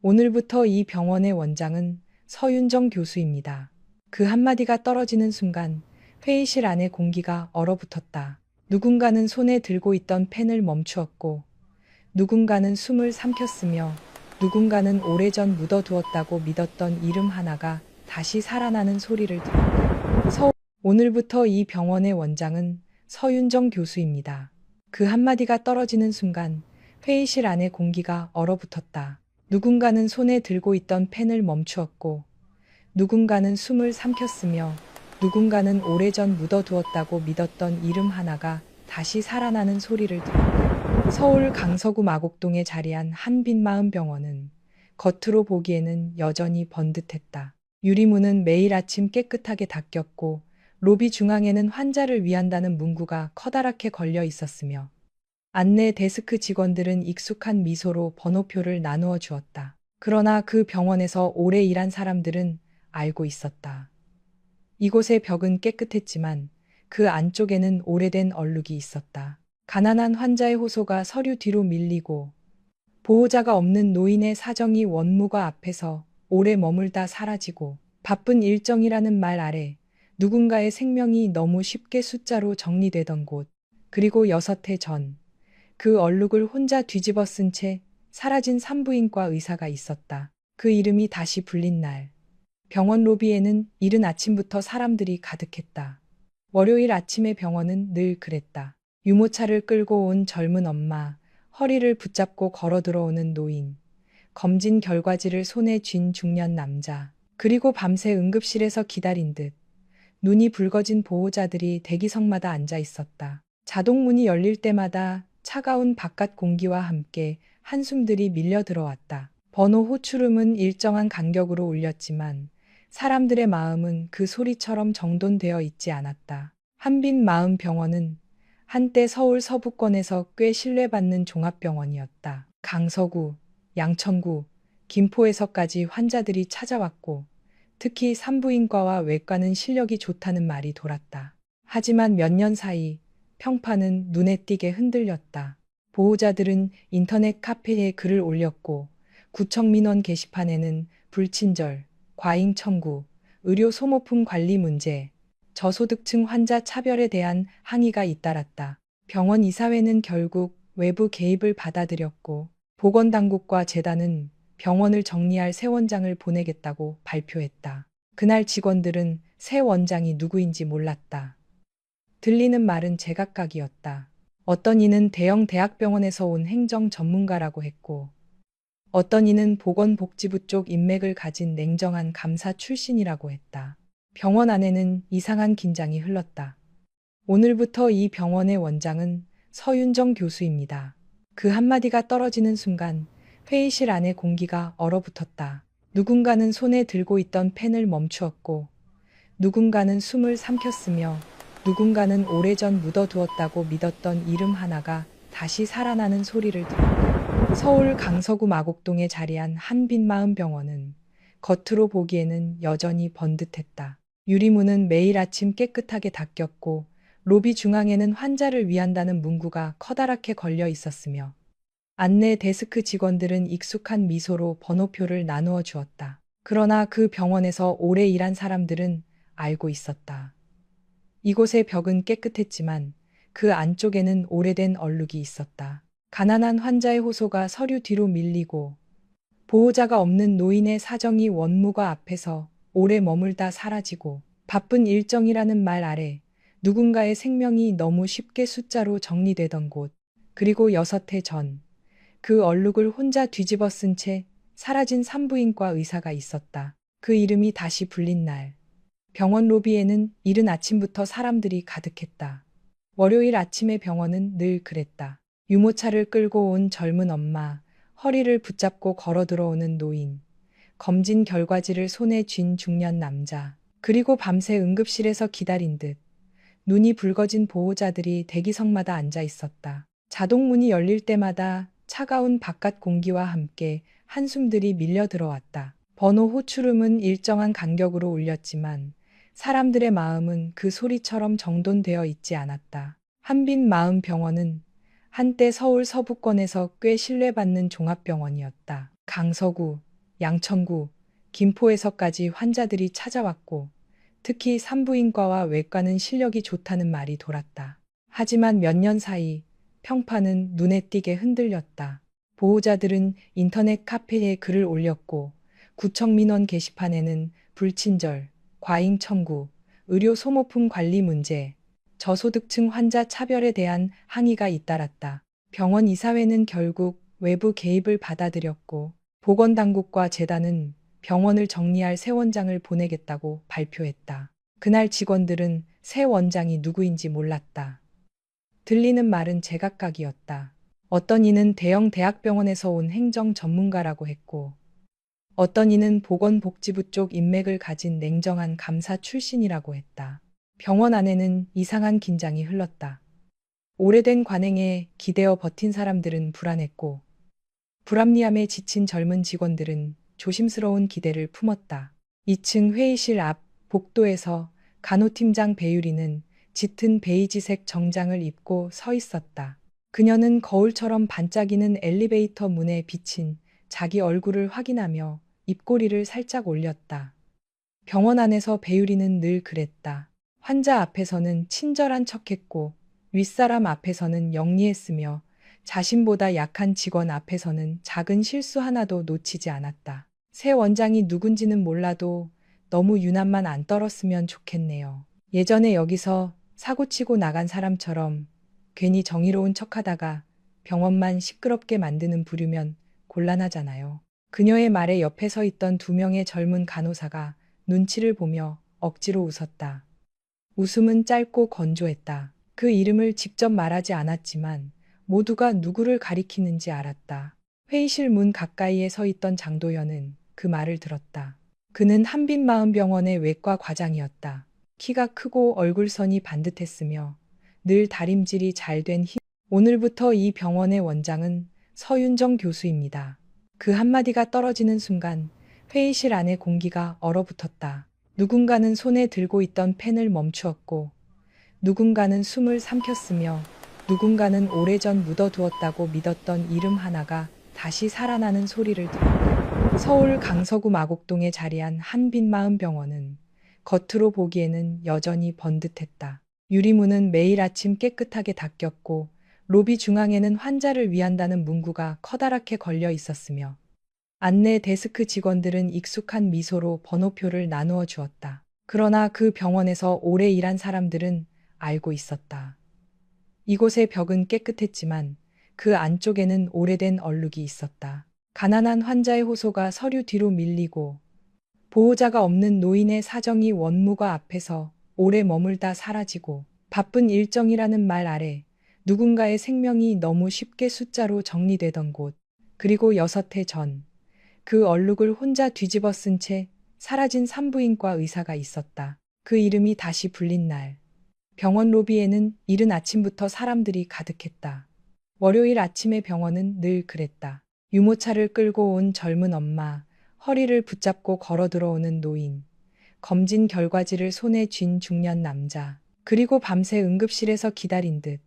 오늘부터 이 병원의 원장은 서윤정 교수입니다. 그 한마디가 떨어지는 순간 회의실 안의 공기가 얼어붙었다. 누군가는 손에 들고 있던 펜을 멈추었고, 누군가는 숨을 삼켰으며, 누군가는 오래전 묻어두었다고 믿었던 이름 하나가 다시 살아나는 소리를 들었다. 오늘부터 이 병원의 원장은 서윤정 교수입니다. 그 한마디가 떨어지는 순간 회의실 안의 공기가 얼어붙었다. 누군가는 손에 들고 있던 펜을 멈추었고, 누군가는 숨을 삼켰으며, 누군가는 오래전 묻어두었다고 믿었던 이름 하나가 다시 살아나는 소리를 들었다. 서울 강서구 마곡동에 자리한 한빛마음병원은 겉으로 보기에는 여전히 번듯했다. 유리문은 매일 아침 깨끗하게 닦였고, 로비 중앙에는 환자를 위한다는 문구가 커다랗게 걸려 있었으며, 안내 데스크 직원들은 익숙한 미소로 번호표를 나누어 주었다. 그러나 그 병원에서 오래 일한 사람들은 알고 있었다. 이곳의 벽은 깨끗했지만 그 안쪽에는 오래된 얼룩이 있었다. 가난한 환자의 호소가 서류 뒤로 밀리고, 보호자가 없는 노인의 사정이 원무과 앞에서 오래 머물다 사라지고, 바쁜 일정이라는 말 아래 누군가의 생명이 너무 쉽게 숫자로 정리되던 곳, 그리고 6해 전 그 얼룩을 혼자 뒤집어 쓴 채 사라진 산부인과 의사가 있었다. 그 이름이 다시 불린 날, 병원 로비에는 이른 아침부터 사람들이 가득했다. 월요일 아침의 병원은 늘 그랬다. 유모차를 끌고 온 젊은 엄마, 허리를 붙잡고 걸어 들어오는 노인, 검진 결과지를 손에 쥔 중년 남자, 그리고 밤새 응급실에서 기다린 듯 눈이 붉어진 보호자들이 대기석마다 앉아 있었다. 자동문이 열릴 때마다 차가운 바깥 공기와 함께 한숨들이 밀려 들어왔다. 번호 호출음은 일정한 간격으로 울렸지만 사람들의 마음은 그 소리처럼 정돈되어 있지 않았다. 한빛마음병원은 한때 서울 서부권에서 꽤 신뢰받는 종합병원이었다. 강서구, 양천구, 김포에서까지 환자들이 찾아왔고, 특히 산부인과와 외과는 실력이 좋다는 말이 돌았다. 하지만 몇 년 사이 평판은 눈에 띄게 흔들렸다. 보호자들은 인터넷 카페에 글을 올렸고, 구청 민원 게시판에는 불친절, 과잉 청구, 의료 소모품 관리 문제, 저소득층 환자 차별에 대한 항의가 잇따랐다. 병원 이사회는 결국 외부 개입을 받아들였고, 보건당국과 재단은 병원을 정리할 새 원장을 보내겠다고 발표했다. 그날 직원들은 새 원장이 누구인지 몰랐다. 들리는 말은 제각각이었다. 어떤 이는 대형 대학병원에서 온 행정 전문가라고 했고, 어떤 이는 보건복지부 쪽 인맥을 가진 냉정한 감사 출신이라고 했다. 병원 안에는 이상한 긴장이 흘렀다. 오늘부터 이 병원의 원장은 서윤정 교수입니다. 그 한마디가 떨어지는 순간 회의실 안의 공기가 얼어붙었다. 누군가는 손에 들고 있던 펜을 멈추었고, 누군가는 숨을 삼켰으며, 누군가는 오래전 묻어두었다고 믿었던 이름 하나가 다시 살아나는 소리를 들었다. 서울 강서구 마곡동에 자리한 한빛마음병원은 겉으로 보기에는 여전히 번듯했다. 유리문은 매일 아침 깨끗하게 닦였고, 로비 중앙에는 환자를 위한다는 문구가 커다랗게 걸려 있었으며, 안내 데스크 직원들은 익숙한 미소로 번호표를 나누어 주었다. 그러나 그 병원에서 오래 일한 사람들은 알고 있었다. 이곳의 벽은 깨끗했지만 그 안쪽에는 오래된 얼룩이 있었다. 가난한 환자의 호소가 서류 뒤로 밀리고, 보호자가 없는 노인의 사정이 원무과 앞에서 오래 머물다 사라지고, 바쁜 일정이라는 말 아래 누군가의 생명이 너무 쉽게 숫자로 정리되던 곳, 그리고 6해 전 그 얼룩을 혼자 뒤집어 쓴 채 사라진 산부인과 의사가 있었다. 그 이름이 다시 불린 날, 병원 로비에는 이른 아침부터 사람들이 가득했다. 월요일 아침의 병원은 늘 그랬다. 유모차를 끌고 온 젊은 엄마, 허리를 붙잡고 걸어 들어오는 노인, 검진 결과지를 손에 쥔 중년 남자, 그리고 밤새 응급실에서 기다린 듯 눈이 붉어진 보호자들이 대기석마다 앉아 있었다. 자동문이 열릴 때마다 차가운 바깥 공기와 함께 한숨들이 밀려 들어왔다. 번호 호출음은 일정한 간격으로 울렸지만 사람들의 마음은 그 소리처럼 정돈되어 있지 않았다. 한빛마음병원은 한때 서울 서부권에서 꽤 신뢰받는 종합병원이었다. 강서구, 양천구, 김포에서까지 환자들이 찾아왔고, 특히 산부인과와 외과는 실력이 좋다는 말이 돌았다. 하지만 몇 년 사이 평판은 눈에 띄게 흔들렸다. 보호자들은 인터넷 카페에 글을 올렸고, 구청 민원 게시판에는 불친절, 과잉 청구, 의료 소모품 관리 문제, 저소득층 환자 차별에 대한 항의가 잇따랐다. 병원 이사회는 결국 외부 개입을 받아들였고, 보건당국과 재단은 병원을 정리할 새 원장을 보내겠다고 발표했다. 그날 직원들은 새 원장이 누구인지 몰랐다. 들리는 말은 제각각이었다. 어떤 이는 대형 대학병원에서 온 행정 전문가라고 했고, 어떤 이는 보건복지부 쪽 인맥을 가진 냉정한 감사 출신이라고 했다. 병원 안에는 이상한 긴장이 흘렀다. 오래된 관행에 기대어 버틴 사람들은 불안했고, 불합리함에 지친 젊은 직원들은 조심스러운 기대를 품었다. 2층 회의실 앞 복도에서 간호팀장 배유리는 짙은 베이지색 정장을 입고 서 있었다. 그녀는 거울처럼 반짝이는 엘리베이터 문에 비친 자기 얼굴을 확인하며 입꼬리를 살짝 올렸다. 병원 안에서 배유리는 늘 그랬다. 환자 앞에서는 친절한 척했고 윗사람 앞에서는 영리했으며 자신보다 약한 직원 앞에서는 작은 실수 하나도 놓치지 않았다. 새 원장이 누군지는 몰라도 너무 유난만 안 떨었으면 좋겠네요. 예전에 여기서 사고치고 나간 사람처럼 괜히 정의로운 척하다가 병원만 시끄럽게 만드는 부류면 곤란하잖아요. 그녀의 말에 옆에 서 있던 2명의 젊은 간호사가 눈치를 보며 억지로 웃었다. 웃음은 짧고 건조했다. 그 이름을 직접 말하지 않았지만 모두가 누구를 가리키는지 알았다. 회의실 문 가까이에 서 있던 장도연은 그 말을 들었다. 그는 한빛마음병원의 외과 과장이었다. 키가 크고 얼굴선이 반듯했으며 늘 다림질이 잘 된 오늘부터 이 병원의 원장은 서윤정 교수입니다. 그 한마디가 떨어지는 순간 회의실 안의 공기가 얼어붙었다. 누군가는 손에 들고 있던 펜을 멈추었고, 누군가는 숨을 삼켰으며, 누군가는 오래전 묻어두었다고 믿었던 이름 하나가 다시 살아나는 소리를 들었다. 서울 강서구 마곡동에 자리한 한빛마음병원은 겉으로 보기에는 여전히 번듯했다. 유리문은 매일 아침 깨끗하게 닦였고, 로비 중앙에는 환자를 위한다는 문구가 커다랗게 걸려 있었으며, 안내 데스크 직원들은 익숙한 미소로 번호표를 나누어 주었다. 그러나 그 병원에서 오래 일한 사람들은 알고 있었다. 이곳의 벽은 깨끗했지만 그 안쪽에는 오래된 얼룩이 있었다. 가난한 환자의 호소가 서류 뒤로 밀리고, 보호자가 없는 노인의 사정이 원무과 앞에서 오래 머물다 사라지고, 바쁜 일정이라는 말 아래 누군가의 생명이 너무 쉽게 숫자로 정리되던 곳, 그리고 6해 전 그 얼룩을 혼자 뒤집어 쓴 채 사라진 산부인과 의사가 있었다. 그 이름이 다시 불린 날, 병원 로비에는 이른 아침부터 사람들이 가득했다. 월요일 아침의 병원은 늘 그랬다. 유모차를 끌고 온 젊은 엄마, 허리를 붙잡고 걸어 들어오는 노인, 검진 결과지를 손에 쥔 중년 남자, 그리고 밤새 응급실에서 기다린 듯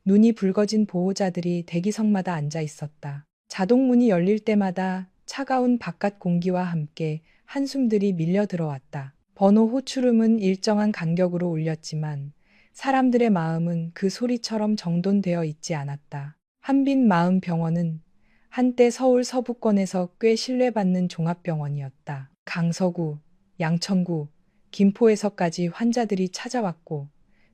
눈이 붉어진 보호자들이 대기석마다 앉아 있었다. 자동문이 열릴 때마다 차가운 바깥 공기와 함께 한숨들이 밀려 들어왔다. 번호 호출음은 일정한 간격으로 울렸지만 사람들의 마음은 그 소리처럼 정돈되어 있지 않았다. 한빛마음병원은 한때 서울 서부권에서 꽤 신뢰받는 종합병원이었다. 강서구, 양천구, 김포에서까지 환자들이 찾아왔고,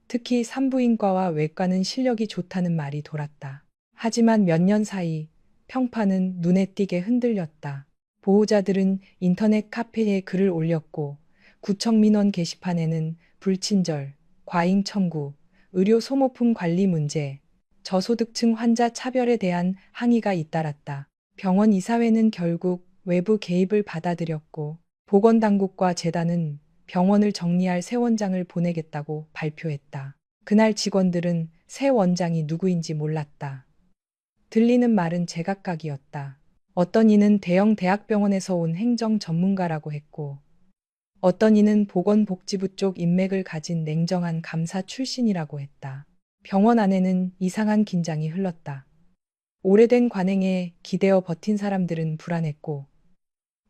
특히 산부인과와 외과는 실력이 좋다는 말이 돌았다. 하지만 몇 년 사이 평판은 눈에 띄게 흔들렸다. 보호자들은 인터넷 카페에 글을 올렸고, 구청 민원 게시판에는 불친절, 과잉 청구, 의료 소모품 관리 문제, 저소득층 환자 차별에 대한 항의가 잇따랐다. 병원 이사회는 결국 외부 개입을 받아들였고, 보건당국과 재단은 병원을 정리할 새 원장을 보내겠다고 발표했다. 그날 직원들은 새 원장이 누구인지 몰랐다. 들리는 말은 제각각이었다. 어떤 이는 대형 대학병원에서 온 행정 전문가라고 했고, 어떤 이는 보건복지부 쪽 인맥을 가진 냉정한 감사 출신이라고 했다. 병원 안에는 이상한 긴장이 흘렀다. 오래된 관행에 기대어 버틴 사람들은 불안했고,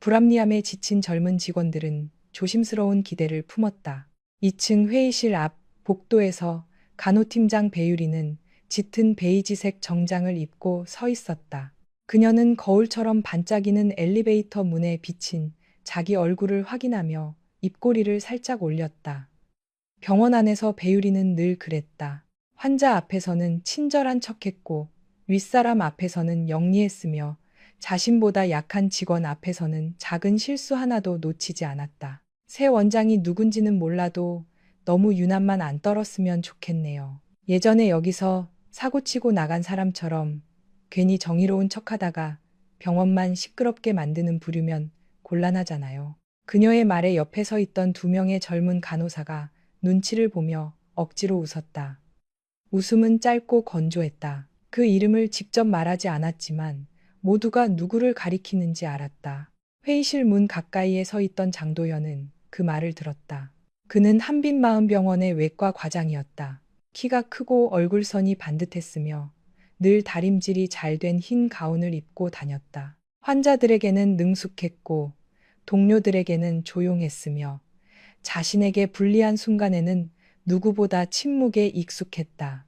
불합리함에 지친 젊은 직원들은 조심스러운 기대를 품었다. 2층 회의실 앞 복도에서 간호팀장 배유리는 짙은 베이지색 정장을 입고 서 있었다. 그녀는 거울처럼 반짝이는 엘리베이터 문에 비친 자기 얼굴을 확인하며 입꼬리를 살짝 올렸다. 병원 안에서 배유리는 늘 그랬다. 환자 앞에서는 친절한 척했고 윗사람 앞에서는 영리했으며 자신보다 약한 직원 앞에서는 작은 실수 하나도 놓치지 않았다. 새 원장이 누군지는 몰라도 너무 유난만 안 떨었으면 좋겠네요. 예전에 여기서 사고치고 나간 사람처럼 괜히 정의로운 척하다가 병원만 시끄럽게 만드는 부류면 곤란하잖아요. 그녀의 말에 옆에 서 있던 2명의 젊은 간호사가 눈치를 보며 억지로 웃었다. 웃음은 짧고 건조했다. 그 이름을 직접 말하지 않았지만 모두가 누구를 가리키는지 알았다. 회의실 문 가까이에 서 있던 장도연은 그 말을 들었다. 그는 한빛마음병원의 외과 과장이었다. 키가 크고 얼굴선이 반듯했으며 늘 다림질이 잘 된 흰 가운을 입고 다녔다. 환자들에게는 능숙했고 동료들에게는 조용했으며 자신에게 불리한 순간에는 누구보다 침묵에 익숙했다.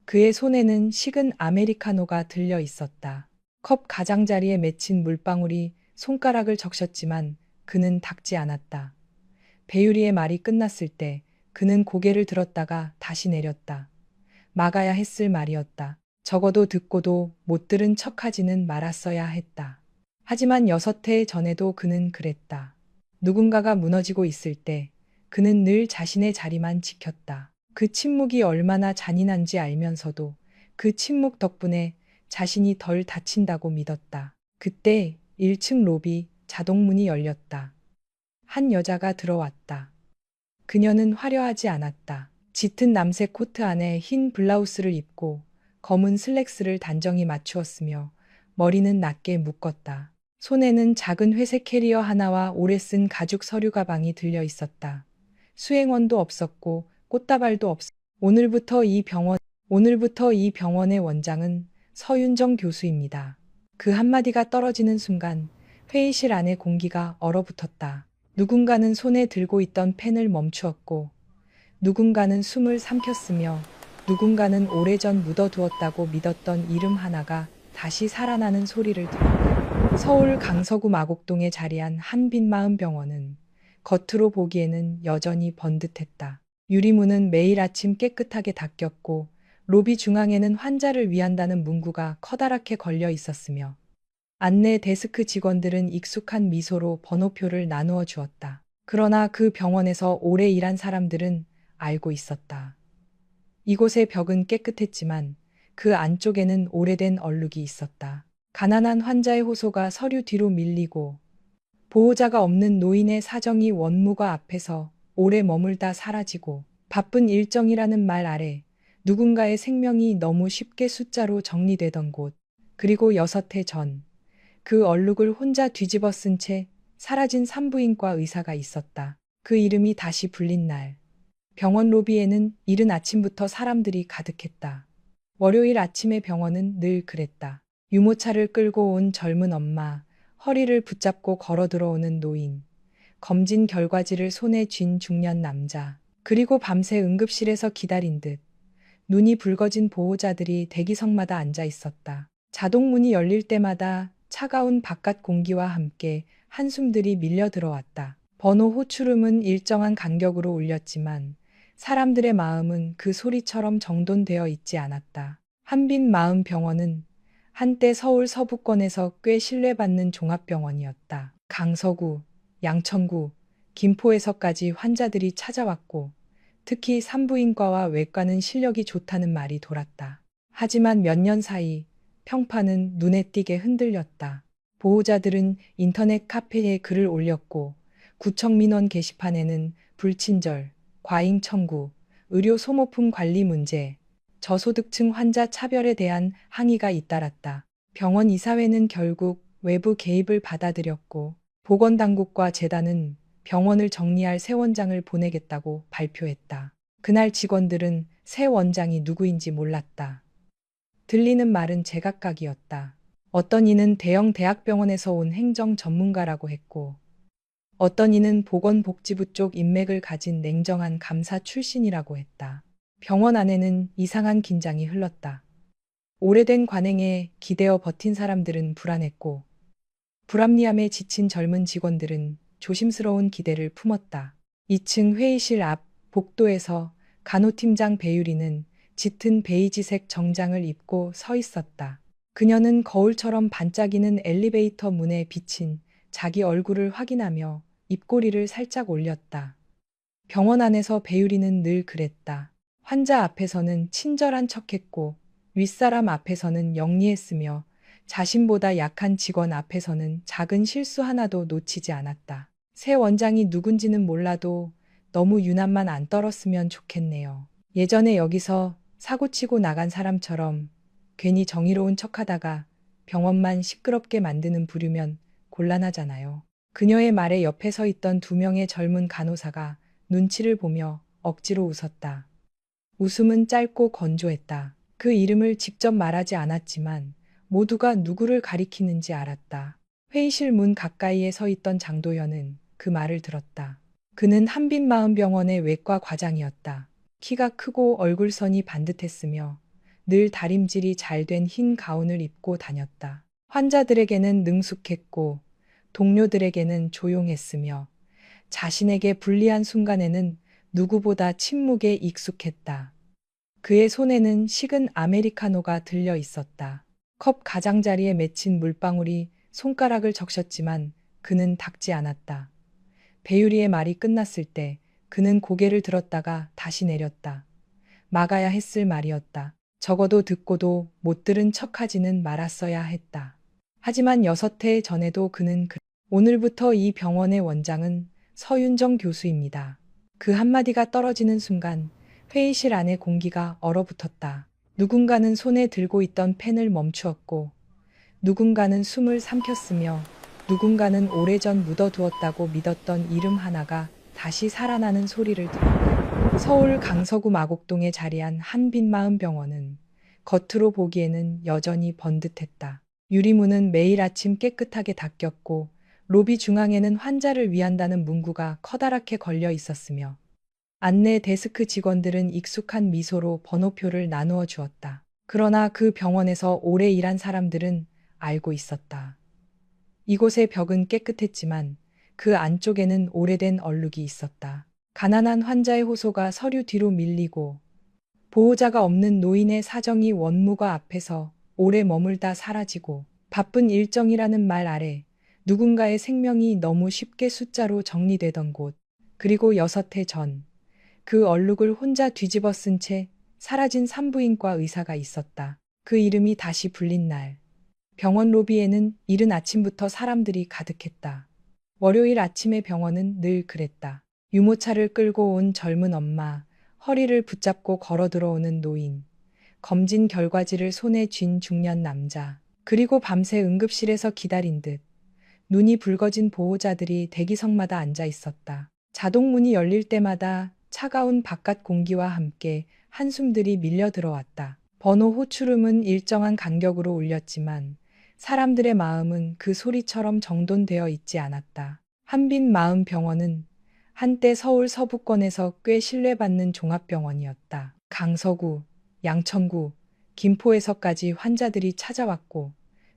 그의 손에는 식은 아메리카노가 들려 있었다. 컵 가장자리에 맺힌 물방울이 손가락을 적셨지만 그는 닦지 않았다. 배유리의 말이 끝났을 때 그는 고개를 들었다가 다시 내렸다. 막아야 했을 말이었다. 적어도 듣고도 못 들은 척하지는 말았어야 했다. 하지만 6해 전에도 그는 그랬다. 누군가가 무너지고 있을 때 그는 늘 자신의 자리만 지켰다. 그 침묵이 얼마나 잔인한지 알면서도 그 침묵 덕분에 자신이 덜 다친다고 믿었다. 그때 1층 로비 자동문이 열렸다. 한 여자가 들어왔다. 그녀는 화려하지 않았다. 짙은 남색 코트 안에 흰 블라우스를 입고 검은 슬랙스를 단정히 맞추었으며 머리는 낮게 묶었다. 손에는 작은 회색 캐리어 하나와 오래 쓴 가죽 서류 가방이 들려 있었다. 수행원도 없었고 꽃다발도 없었다. 오늘부터 이 병원의 원장은 서윤정 교수입니다. 그 한마디가 떨어지는 순간 회의실 안의 공기가 얼어붙었다. 누군가는 손에 들고 있던 펜을 멈추었고 누군가는 숨을 삼켰으며 누군가는 오래전 묻어두었다고 믿었던 이름 하나가 다시 살아나는 소리를 들었다. 서울 강서구 마곡동에 자리한 한빛마음병원은 겉으로 보기에는 여전히 번듯했다. 유리문은 매일 아침 깨끗하게 닦였고 로비 중앙에는 환자를 위한다는 문구가 커다랗게 걸려 있었으며 안내 데스크 직원들은 익숙한 미소로 번호표를 나누어 주었다. 그러나 그 병원에서 오래 일한 사람들은 알고 있었다. 이곳의 벽은 깨끗했지만 그 안쪽에는 오래된 얼룩이 있었다. 가난한 환자의 호소가 서류 뒤로 밀리고 보호자가 없는 노인의 사정이 원무과 앞에서 오래 머물다 사라지고 바쁜 일정이라는 말 아래 누군가의 생명이 너무 쉽게 숫자로 정리되던 곳, 그리고 6해 전 그 얼룩을 혼자 뒤집어 쓴 채 사라진 산부인과 의사가 있었다. 그 이름이 다시 불린 날, 병원 로비에는 이른 아침부터 사람들이 가득했다. 월요일 아침의 병원은 늘 그랬다. 유모차를 끌고 온 젊은 엄마, 허리를 붙잡고 걸어 들어오는 노인, 검진 결과지를 손에 쥔 중년 남자, 그리고 밤새 응급실에서 기다린 듯 눈이 붉어진 보호자들이 대기석마다 앉아 있었다. 자동문이 열릴 때마다 차가운 바깥 공기와 함께 한숨들이 밀려 들어왔다. 번호 호출음은 일정한 간격으로 울렸지만 사람들의 마음은 그 소리처럼 정돈되어 있지 않았다. 한빛마음병원은 한때 서울 서부권에서 꽤 신뢰받는 종합병원이었다. 강서구, 양천구, 김포에서까지 환자들이 찾아왔고 특히 산부인과와 외과는 실력이 좋다는 말이 돌았다. 하지만 몇 년 사이 평판은 눈에 띄게 흔들렸다. 보호자들은 인터넷 카페에 글을 올렸고 구청 민원 게시판에는 불친절, 과잉 청구, 의료 소모품 관리 문제, 저소득층 환자 차별에 대한 항의가 잇따랐다. 병원 이사회는 결국 외부 개입을 받아들였고 보건당국과 재단은 병원을 정리할 새 원장을 보내겠다고 발표했다. 그날 직원들은 새 원장이 누구인지 몰랐다. 들리는 말은 제각각이었다. 어떤 이는 대형 대학병원에서 온 행정 전문가라고 했고, 어떤 이는 보건복지부 쪽 인맥을 가진 냉정한 감사 출신이라고 했다. 병원 안에는 이상한 긴장이 흘렀다. 오래된 관행에 기대어 버틴 사람들은 불안했고, 불합리함에 지친 젊은 직원들은 조심스러운 기대를 품었다. 2층 회의실 앞 복도에서 간호팀장 배유리는 짙은 베이지색 정장을 입고 서 있었다. 그녀는 거울처럼 반짝이는 엘리베이터 문에 비친 자기 얼굴을 확인하며 입꼬리를 살짝 올렸다. 병원 안에서 배유리는 늘 그랬다. 환자 앞에서는 친절한 척했고 윗사람 앞에서는 영리했으며 자신보다 약한 직원 앞에서는 작은 실수 하나도 놓치지 않았다. 새 원장이 누군지는 몰라도 너무 유난만 안 떨었으면 좋겠네요. 예전에 여기서 사고치고 나간 사람처럼 괜히 정의로운 척하다가 병원만 시끄럽게 만드는 부류면 곤란하잖아요. 그녀의 말에 옆에 서 있던 2명의 젊은 간호사가 눈치를 보며 억지로 웃었다. 웃음은 짧고 건조했다. 그 이름을 직접 말하지 않았지만 모두가 누구를 가리키는지 알았다. 회의실 문 가까이에 서 있던 장도연은 그 말을 들었다. 그는 한빛마음병원의 외과 과장이었다. 키가 크고 얼굴선이 반듯했으며 늘 다림질이 잘 된 흰 가운을 입고 다녔다. 환자들에게는 능숙했고 동료들에게는 조용했으며 자신에게 불리한 순간에는 누구보다 침묵에 익숙했다. 그의 손에는 식은 아메리카노가 들려 있었다. 컵 가장자리에 맺힌 물방울이 손가락을 적셨지만 그는 닦지 않았다. 배유리의 말이 끝났을 때 그는 고개를 들었다가 다시 내렸다. 막아야 했을 말이었다. 적어도 듣고도 못 들은 척하지는 말았어야 했다. 하지만 6해 전에도 그는 오늘부터 이 병원의 원장은 서윤정 교수입니다. 그 한마디가 떨어지는 순간 회의실 안의 공기가 얼어붙었다. 누군가는 손에 들고 있던 펜을 멈추었고 누군가는 숨을 삼켰으며 누군가는 오래전 묻어두었다고 믿었던 이름 하나가 다시 살아나는 소리를 들었다. 서울 강서구 마곡동에 자리한 한빛마음병원은 겉으로 보기에는 여전히 번듯했다. 유리문은 매일 아침 깨끗하게 닦였고 로비 중앙에는 환자를 위한다는 문구가 커다랗게 걸려 있었으며 안내 데스크 직원들은 익숙한 미소로 번호표를 나누어 주었다. 그러나 그 병원에서 오래 일한 사람들은 알고 있었다. 이곳의 벽은 깨끗했지만 그 안쪽에는 오래된 얼룩이 있었다. 가난한 환자의 호소가 서류 뒤로 밀리고 보호자가 없는 노인의 사정이 원무과 앞에서 오래 머물다 사라지고 바쁜 일정이라는 말 아래 누군가의 생명이 너무 쉽게 숫자로 정리되던 곳, 그리고 6해 전 그 얼룩을 혼자 뒤집어 쓴 채 사라진 산부인과 의사가 있었다. 그 이름이 다시 불린 날, 병원 로비에는 이른 아침부터 사람들이 가득했다. 월요일 아침의 병원은 늘 그랬다. 유모차를 끌고 온 젊은 엄마, 허리를 붙잡고 걸어 들어오는 노인, 검진 결과지를 손에 쥔 중년 남자, 그리고 밤새 응급실에서 기다린 듯 눈이 붉어진 보호자들이 대기석마다 앉아 있었다. 자동문이 열릴 때마다 차가운 바깥 공기와 함께 한숨들이 밀려 들어왔다. 번호 호출음은 일정한 간격으로 울렸지만 사람들의 마음은 그 소리처럼 정돈되어 있지 않았다. 한빛마음병원은 한때 서울 서부권에서 꽤 신뢰받는 종합병원이었다. 강서구, 양천구, 김포에서까지 환자들이 찾아왔고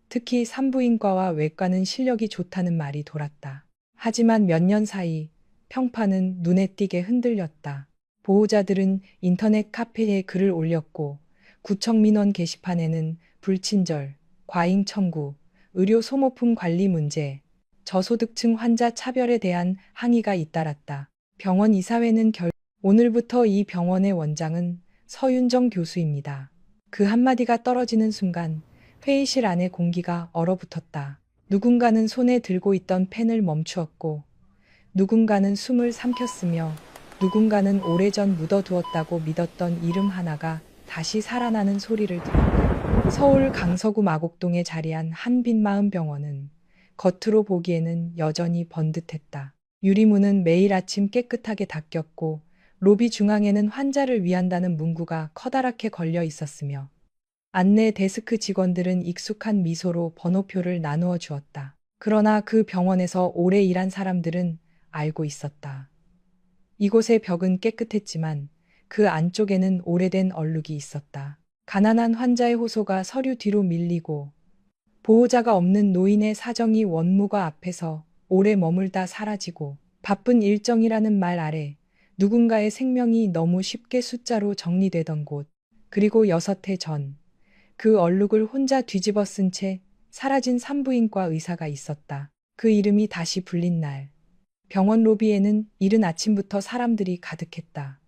특히 산부인과와 외과는 실력이 좋다는 말이 돌았다. 하지만 몇 년 사이 평판은 눈에 띄게 흔들렸다. 보호자들은 인터넷 카페에 글을 올렸고 구청 민원 게시판에는 불친절, 과잉 청구, 의료 소모품 관리 문제, 저소득층 환자 차별에 대한 항의가 잇따랐다. 병원 이사회는 오늘부터 이 병원의 원장은 서윤정 교수입니다. 그 한마디가 떨어지는 순간 회의실 안의 공기가 얼어붙었다. 누군가는 손에 들고 있던 펜을 멈추었고 누군가는 숨을 삼켰으며 누군가는 오래전 묻어두었다고 믿었던 이름 하나가 다시 살아나는 소리를 들었다. 서울 강서구 마곡동에 자리한 한빛마음병원은 겉으로 보기에는 여전히 번듯했다. 유리문은 매일 아침 깨끗하게 닦였고 로비 중앙에는 환자를 위한다는 문구가 커다랗게 걸려 있었으며 안내 데스크 직원들은 익숙한 미소로 번호표를 나누어 주었다. 그러나 그 병원에서 오래 일한 사람들은 알고 있었다. 이곳의 벽은 깨끗했지만 그 안쪽에는 오래된 얼룩이 있었다. 가난한 환자의 호소가 서류 뒤로 밀리고 보호자가 없는 노인의 사정이 원무과 앞에서 오래 머물다 사라지고 바쁜 일정이라는 말 아래 누군가의 생명이 너무 쉽게 숫자로 정리되던 곳, 그리고 6해 전 그 얼룩을 혼자 뒤집어 쓴 채 사라진 산부인과 의사가 있었다. 그 이름이 다시 불린 날, 병원 로비에는 이른 아침부터 사람들이 가득했다.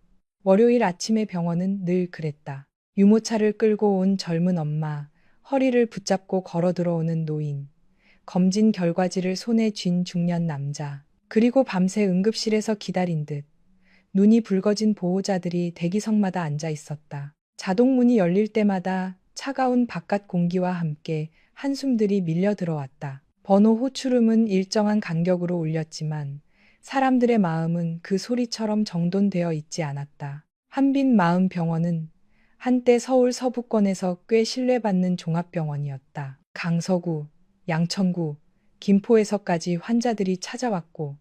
월요일 아침의 병원은 늘 그랬다. 유모차를 끌고 온 젊은 엄마, 허리를 붙잡고 걸어 들어오는 노인, 검진 결과지를 손에 쥔 중년 남자, 그리고 밤새 응급실에서 기다린 듯 눈이 붉어진 보호자들이 대기석마다 앉아 있었다. 자동문이 열릴 때마다 차가운 바깥 공기와 함께 한숨들이 밀려 들어왔다. 번호 호출음은 일정한 간격으로 울렸지만 사람들의 마음은 그 소리처럼 정돈되어 있지 않았다. 한빛마음병원은 한때 서울 서부권에서 꽤 신뢰받는 종합병원이었다. 강서구, 양천구, 김포에서까지 환자들이 찾아왔고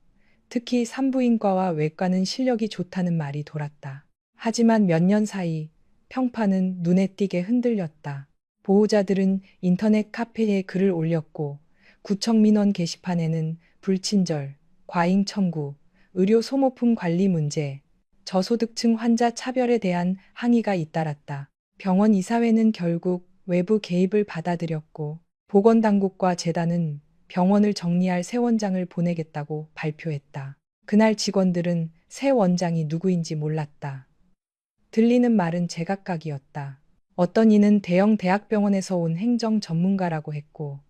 특히 산부인과와 외과는 실력이 좋다는 말이 돌았다. 하지만 몇 년 사이 평판은 눈에 띄게 흔들렸다. 보호자들은 인터넷 카페에 글을 올렸고 구청 민원 게시판에는 불친절, 과잉 청구, 의료 소모품 관리 문제, 저소득층 환자 차별에 대한 항의가 잇따랐다. 병원 이사회는 결국 외부 개입을 받아들였고 보건당국과 재단은 병원을 정리할 새 원장을 보내겠다고 발표했다. 그날 직원들은 새 원장이 누구인지 몰랐다. 들리는 말은 제각각이었다. 어떤 이는 대형 대학병원에서 온 행정 전문가라고 했고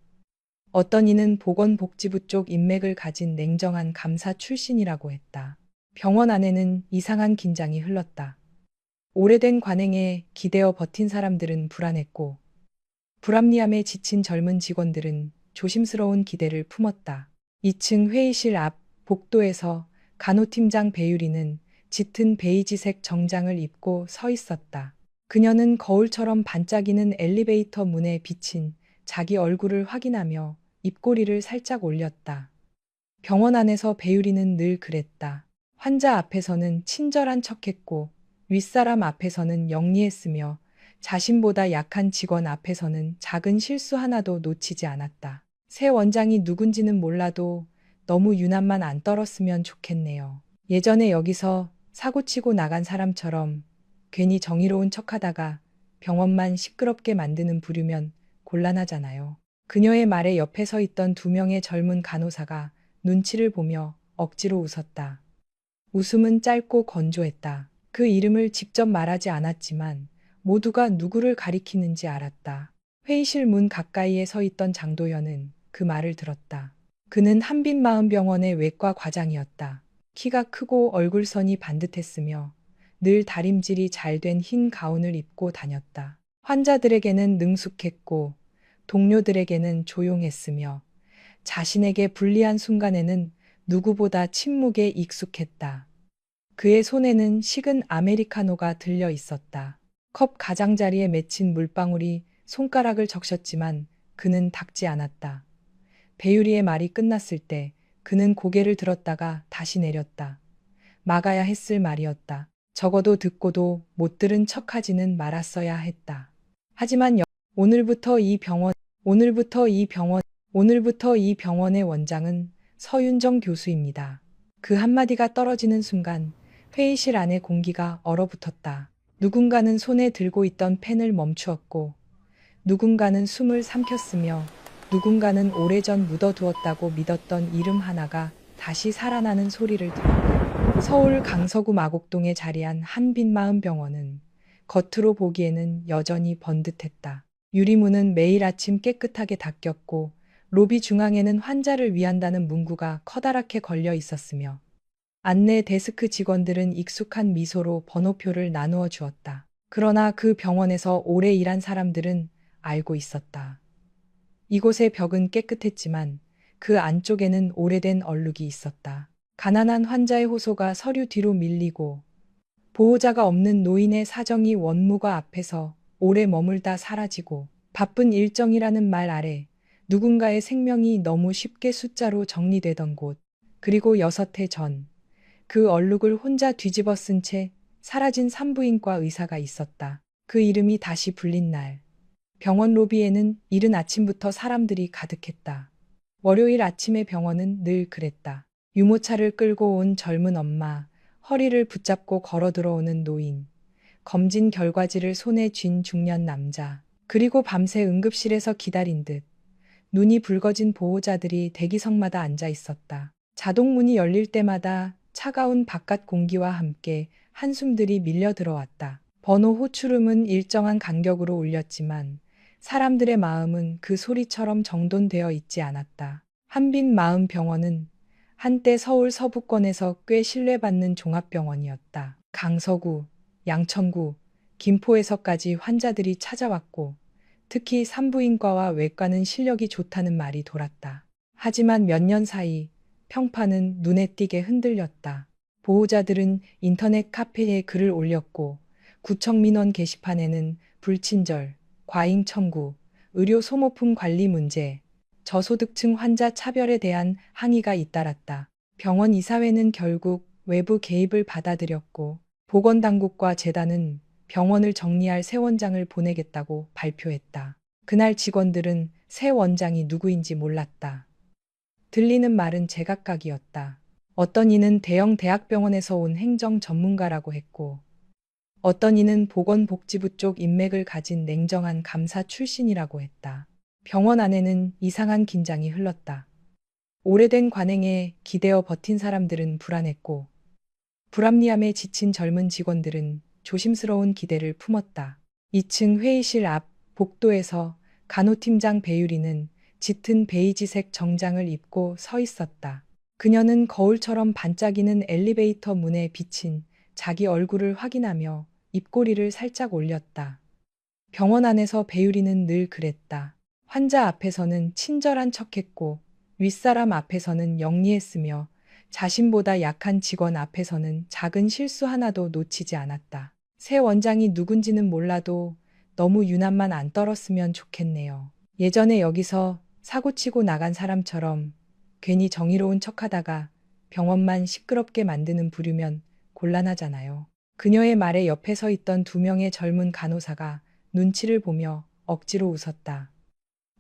어떤 이는 보건복지부 쪽 인맥을 가진 냉정한 감사 출신이라고 했다. 병원 안에는 이상한 긴장이 흘렀다. 오래된 관행에 기대어 버틴 사람들은 불안했고 불합리함에 지친 젊은 직원들은 조심스러운 기대를 품었다. 2층 회의실 앞 복도에서 간호팀장 배유리는 짙은 베이지색 정장을 입고 서 있었다. 그녀는 거울처럼 반짝이는 엘리베이터 문에 비친 자기 얼굴을 확인하며 입꼬리를 살짝 올렸다. 병원 안에서 배유리는 늘 그랬다. 환자 앞에서는 친절한 척했고 윗사람 앞에서는 영리했으며 자신보다 약한 직원 앞에서는 작은 실수 하나도 놓치지 않았다. 새 원장이 누군지는 몰라도 너무 유난만 안 떨었으면 좋겠네요. 예전에 여기서 사고치고 나간 사람처럼 괜히 정의로운 척하다가 병원만 시끄럽게 만드는 부류면 곤란하잖아요. 그녀의 말에 옆에 서 있던 2명의 젊은 간호사가 눈치를 보며 억지로 웃었다. 웃음은 짧고 건조했다. 그 이름을 직접 말하지 않았지만 모두가 누구를 가리키는지 알았다. 회의실 문 가까이에 서 있던 장도연은 그 말을 들었다. 그는 한빛마음병원의 외과 과장이었다. 키가 크고 얼굴선이 반듯했으며 늘 다림질이 잘 된 흰 가운을 입고 다녔다. 환자들에게는 능숙했고 동료들에게는 조용했으며 자신에게 불리한 순간에는 누구보다 침묵에 익숙했다. 그의 손에는 식은 아메리카노가 들려 있었다. 컵 가장자리에 맺힌 물방울이 손가락을 적셨지만 그는 닦지 않았다. 배유리의 말이 끝났을 때 그는 고개를 들었다가 다시 내렸다. 막아야 했을 말이었다. 적어도 듣고도 못 들은 척하지는 말았어야 했다. 하지만 오늘부터 이 병원의 원장은 서윤정 교수입니다. 그 한마디가 떨어지는 순간 회의실 안의 공기가 얼어붙었다. 누군가는 손에 들고 있던 펜을 멈추었고 누군가는 숨을 삼켰으며 누군가는 오래전 묻어두었다고 믿었던 이름 하나가 다시 살아나는 소리를 들었다. 서울 강서구 마곡동에 자리한 한빛마음병원은 겉으로 보기에는 여전히 번듯했다. 유리문은 매일 아침 깨끗하게 닦였고 로비 중앙에는 환자를 위한다는 문구가 커다랗게 걸려 있었으며 안내 데스크 직원들은 익숙한 미소로 번호표를 나누어 주었다. 그러나 그 병원에서 오래 일한 사람들은 알고 있었다. 이곳의 벽은 깨끗했지만 그 안쪽에는 오래된 얼룩이 있었다. 가난한 환자의 호소가 서류 뒤로 밀리고 보호자가 없는 노인의 사정이 원무과 앞에서 오래 머물다 사라지고 바쁜 일정이라는 말 아래 누군가의 생명이 너무 쉽게 숫자로 정리되던 곳. 그리고 6해 전 그 얼룩을 혼자 뒤집어 쓴 채 사라진 산부인과 의사가 있었다. 그 이름이 다시 불린 날. 병원 로비에는 이른 아침부터 사람들이 가득했다. 월요일 아침의 병원은 늘 그랬다. 유모차를 끌고 온 젊은 엄마, 허리를 붙잡고 걸어 들어오는 노인, 검진 결과지를 손에 쥔 중년 남자, 그리고 밤새 응급실에서 기다린 듯 눈이 붉어진 보호자들이 대기석마다 앉아 있었다. 자동문이 열릴 때마다 차가운 바깥 공기와 함께 한숨들이 밀려 들어왔다. 번호 호출음은 일정한 간격으로 울렸지만 사람들의 마음은 그 소리처럼 정돈되어 있지 않았다. 한빛마음병원은 한때 서울 서부권에서 꽤 신뢰받는 종합병원이었다. 강서구, 양천구, 김포에서까지 환자들이 찾아왔고 특히 산부인과와 외과는 실력이 좋다는 말이 돌았다. 하지만 몇 년 사이 평판은 눈에 띄게 흔들렸다. 보호자들은 인터넷 카페에 글을 올렸고 구청 민원 게시판에는 불친절, 과잉 청구, 의료 소모품 관리 문제, 저소득층 환자 차별에 대한 항의가 잇따랐다. 병원 이사회는 결국 외부 개입을 받아들였고 보건당국과 재단은 병원을 정리할 새 원장을 보내겠다고 발표했다. 그날 직원들은 새 원장이 누구인지 몰랐다. 들리는 말은 제각각이었다. 어떤 이는 대형 대학병원에서 온 행정 전문가라고 했고 어떤 이는 보건복지부 쪽 인맥을 가진 냉정한 감사 출신이라고 했다. 병원 안에는 이상한 긴장이 흘렀다. 오래된 관행에 기대어 버틴 사람들은 불안했고 불합리함에 지친 젊은 직원들은 조심스러운 기대를 품었다. 2층 회의실 앞 복도에서 간호팀장 배유리는 짙은 베이지색 정장을 입고 서 있었다. 그녀는 거울처럼 반짝이는 엘리베이터 문에 비친 자기 얼굴을 확인하며 입꼬리를 살짝 올렸다. 병원 안에서 배유리는 늘 그랬다. 환자 앞에서는 친절한 척했고 윗사람 앞에서는 영리했으며 자신보다 약한 직원 앞에서는 작은 실수 하나도 놓치지 않았다. 새 원장이 누군지는 몰라도 너무 유난만 안 떨었으면 좋겠네요. 예전에 여기서 사고치고 나간 사람처럼 괜히 정의로운 척하다가 병원만 시끄럽게 만드는 부류면 곤란하잖아요. 그녀의 말에 옆에 서 있던 2명의 젊은 간호사가 눈치를 보며 억지로 웃었다.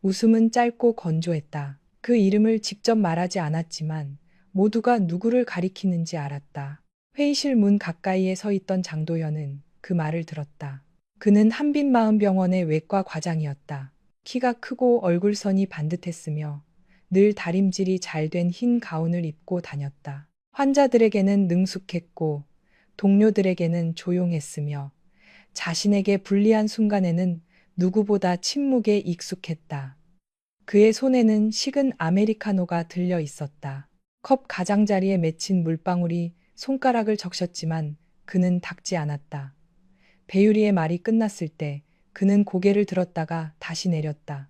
웃음은 짧고 건조했다. 그 이름을 직접 말하지 않았지만 모두가 누구를 가리키는지 알았다. 회의실 문 가까이에 서 있던 장도연은 그 말을 들었다. 그는 한빛마음병원의 외과 과장이었다. 키가 크고 얼굴선이 반듯했으며 늘 다림질이 잘 된 흰 가운을 입고 다녔다. 환자들에게는 능숙했고 동료들에게는 조용했으며 자신에게 불리한 순간에는 누구보다 침묵에 익숙했다. 그의 손에는 식은 아메리카노가 들려 있었다. 컵 가장자리에 맺힌 물방울이 손가락을 적셨지만 그는 닦지 않았다. 배유리의 말이 끝났을 때 그는 고개를 들었다가 다시 내렸다.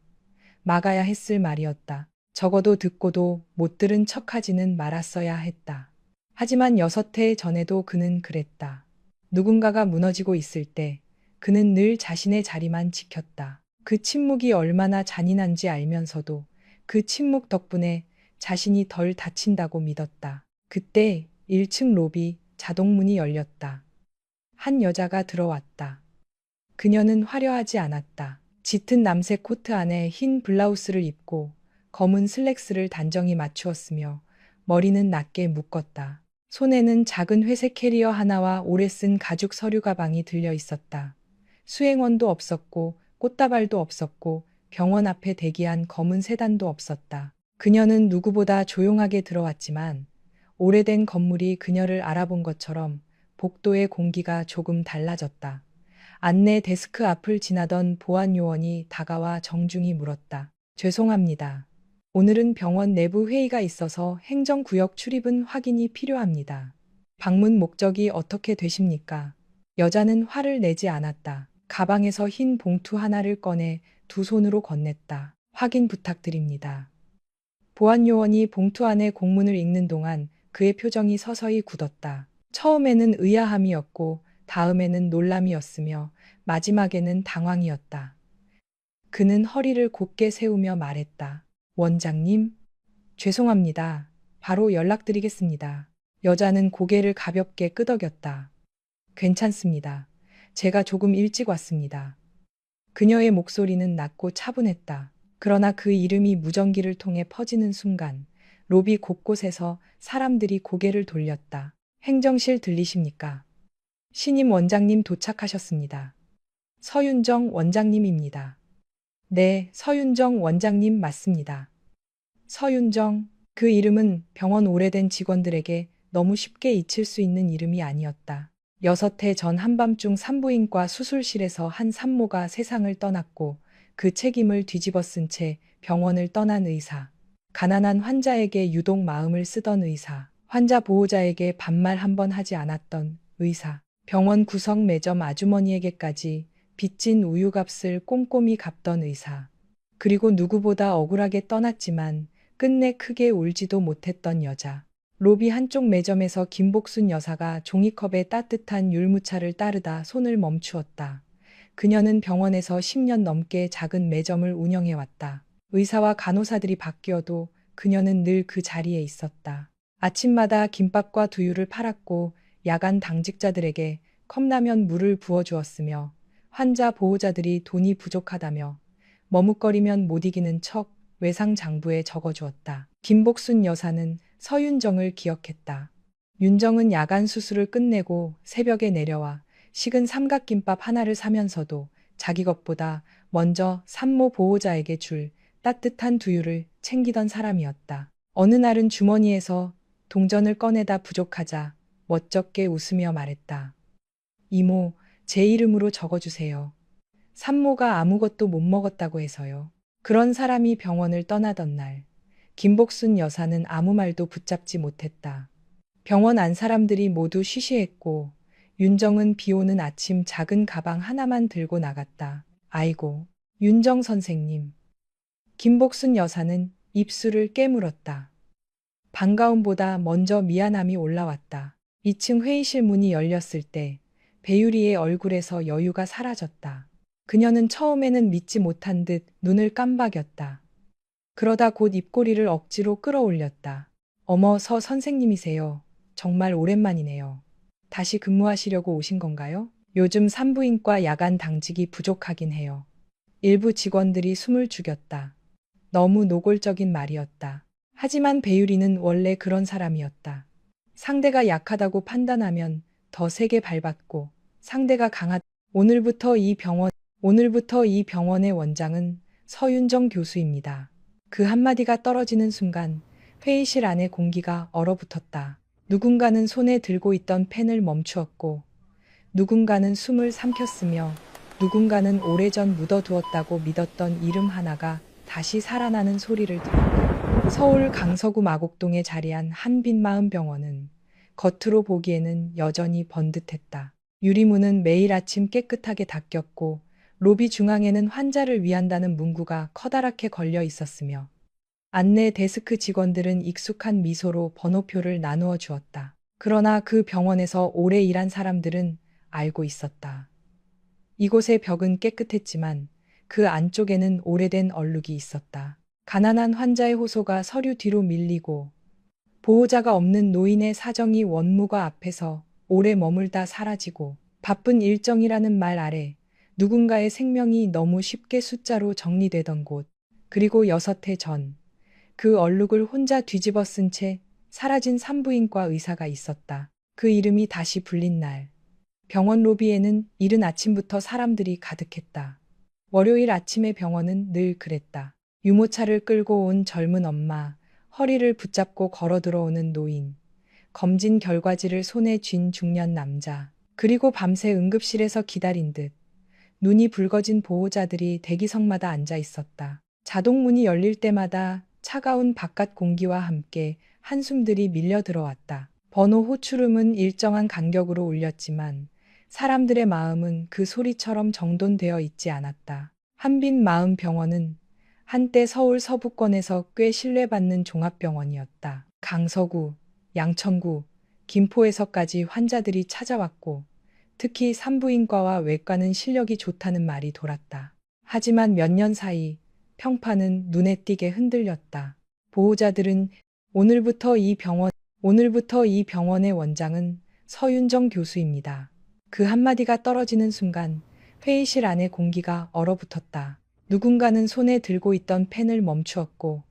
막아야 했을 말이었다. 적어도 듣고도 못 들은 척하지는 말았어야 했다. 하지만 6해 전에도 그는 그랬다. 누군가가 무너지고 있을 때 그는 늘 자신의 자리만 지켰다. 그 침묵이 얼마나 잔인한지 알면서도 그 침묵 덕분에 자신이 덜 다친다고 믿었다. 그때 1층 로비 자동문이 열렸다. 한 여자가 들어왔다. 그녀는 화려하지 않았다. 짙은 남색 코트 안에 흰 블라우스를 입고 검은 슬랙스를 단정히 맞추었으며 머리는 낮게 묶었다. 손에는 작은 회색 캐리어 하나와 오래 쓴 가죽 서류 가방이 들려 있었다. 수행원도 없었고 꽃다발도 없었고 병원 앞에 대기한 검은 세단도 없었다. 그녀는 누구보다 조용하게 들어왔지만 오래된 건물이 그녀를 알아본 것처럼 복도의 공기가 조금 달라졌다. 안내 데스크 앞을 지나던 보안 요원이 다가와 정중히 물었다. 죄송합니다. 오늘은 병원 내부 회의가 있어서 행정구역 출입은 확인이 필요합니다. 방문 목적이 어떻게 되십니까? 여자는 화를 내지 않았다. 가방에서 흰 봉투 하나를 꺼내 2손으로 건넸다. 확인 부탁드립니다. 보안 요원이 봉투 안에 공문을 읽는 동안 그의 표정이 서서히 굳었다. 처음에는 의아함이었고 다음에는 놀람이었으며 마지막에는 당황이었다. 그는 허리를 곧게 세우며 말했다. 원장님, 죄송합니다. 바로 연락드리겠습니다. 여자는 고개를 가볍게 끄덕였다. 괜찮습니다. 제가 조금 일찍 왔습니다. 그녀의 목소리는 낮고 차분했다. 그러나 그 이름이 무전기를 통해 퍼지는 순간 로비 곳곳에서 사람들이 고개를 돌렸다. 행정실 들리십니까? 신임 원장님 도착하셨습니다. 서윤정 원장님입니다. 네, 서윤정 원장님 맞습니다. 서윤정, 그 이름은 병원 오래된 직원들에게 너무 쉽게 잊힐 수 있는 이름이 아니었다. 6해 전 한밤중 산부인과 수술실에서 한 산모가 세상을 떠났고 그 책임을 뒤집어 쓴 채 병원을 떠난 의사. 가난한 환자에게 유독 마음을 쓰던 의사. 환자 보호자에게 반말 한 번 하지 않았던 의사. 병원 구석 매점 아주머니에게까지 빚진 우유값을 꼼꼼히 갚던 의사. 그리고 누구보다 억울하게 떠났지만 끝내 크게 울지도 못했던 여자. 로비 한쪽 매점에서 김복순 여사가 종이컵에 따뜻한 율무차를 따르다 손을 멈추었다. 그녀는 병원에서 10년 넘게 작은 매점을 운영해왔다. 의사와 간호사들이 바뀌어도 그녀는 늘 그 자리에 있었다. 아침마다 김밥과 두유를 팔았고 야간 당직자들에게 컵라면 물을 부어주었으며 환자 보호자들이 돈이 부족하다며 머뭇거리면 못 이기는 척 외상장부에 적어주었다. 김복순 여사는 서윤정을 기억했다. 윤정은 야간 수술을 끝내고 새벽에 내려와 식은 삼각김밥 하나를 사면서도 자기 것보다 먼저 산모 보호자에게 줄 따뜻한 두유를 챙기던 사람이었다. 어느 날은 주머니에서 동전을 꺼내다 부족하자 멋쩍게 웃으며 말했다. 이모, 제 이름으로 적어주세요. 산모가 아무것도 못 먹었다고 해서요. 그런 사람이 병원을 떠나던 날, 김복순 여사는 아무 말도 붙잡지 못했다. 병원 안 사람들이 모두 쉬쉬했고 윤정은 비 오는 아침 작은 가방 하나만 들고 나갔다. 아이고, 윤정 선생님. 김복순 여사는 입술을 깨물었다. 반가움보다 먼저 미안함이 올라왔다. 2층 회의실 문이 열렸을 때 배유리의 얼굴에서 여유가 사라졌다. 그녀는 처음에는 믿지 못한 듯 눈을 깜박였다. 그러다 곧 입꼬리를 억지로 끌어올렸다. 어머, 서 선생님이세요. 정말 오랜만이네요. 다시 근무하시려고 오신 건가요? 요즘 산부인과 야간 당직이 부족하긴 해요. 일부 직원들이 숨을 죽였다. 너무 노골적인 말이었다. 하지만 배유리는 원래 그런 사람이었다. 상대가 약하다고 판단하면 더 세게 밟았고 상대가 오늘부터 이 병원의 원장은 서윤정 교수입니다. 그 한마디가 떨어지는 순간 회의실 안의 공기가 얼어붙었다. 누군가는 손에 들고 있던 펜을 멈추었고 누군가는 숨을 삼켰으며 누군가는 오래전 묻어두었다고 믿었던 이름 하나가 다시 살아나는 소리를 들었다. 서울 강서구 마곡동에 자리한 한빛마음병원은 겉으로 보기에는 여전히 번듯했다. 유리문은 매일 아침 깨끗하게 닦였고 로비 중앙에는 환자를 위한다는 문구가 커다랗게 걸려 있었으며 안내 데스크 직원들은 익숙한 미소로 번호표를 나누어 주었다. 그러나 그 병원에서 오래 일한 사람들은 알고 있었다. 이곳의 벽은 깨끗했지만 그 안쪽에는 오래된 얼룩이 있었다. 가난한 환자의 호소가 서류 뒤로 밀리고 보호자가 없는 노인의 사정이 원무과 앞에서 오래 머물다 사라지고 바쁜 일정이라는 말 아래 누군가의 생명이 너무 쉽게 숫자로 정리되던 곳, 그리고 6해 전 그 얼룩을 혼자 뒤집어 쓴 채 사라진 산부인과 의사가 있었다. 그 이름이 다시 불린 날, 병원 로비에는 이른 아침부터 사람들이 가득했다. 월요일 아침의 병원은 늘 그랬다. 유모차를 끌고 온 젊은 엄마, 허리를 붙잡고 걸어 들어오는 노인, 검진 결과지를 손에 쥔 중년 남자, 그리고 밤새 응급실에서 기다린 듯 눈이 붉어진 보호자들이 대기석마다 앉아 있었다. 자동문이 열릴 때마다 차가운 바깥 공기와 함께 한숨들이 밀려 들어왔다. 번호 호출음은 일정한 간격으로 울렸지만 사람들의 마음은 그 소리처럼 정돈되어 있지 않았다. 한빛마음병원은 한때 서울 서부권에서 꽤 신뢰받는 종합병원이었다. 강서구, 양천구, 김포에서까지 환자들이 찾아왔고 특히 산부인과와 외과는 실력이 좋다는 말이 돌았다. 하지만 몇 년 사이 평판은 눈에 띄게 흔들렸다. 보호자들은 오늘부터 이 병원의 원장은 서윤정 교수입니다. 그 한마디가 떨어지는 순간 회의실 안의 공기가 얼어붙었다. 누군가는 손에 들고 있던 펜을 멈추었고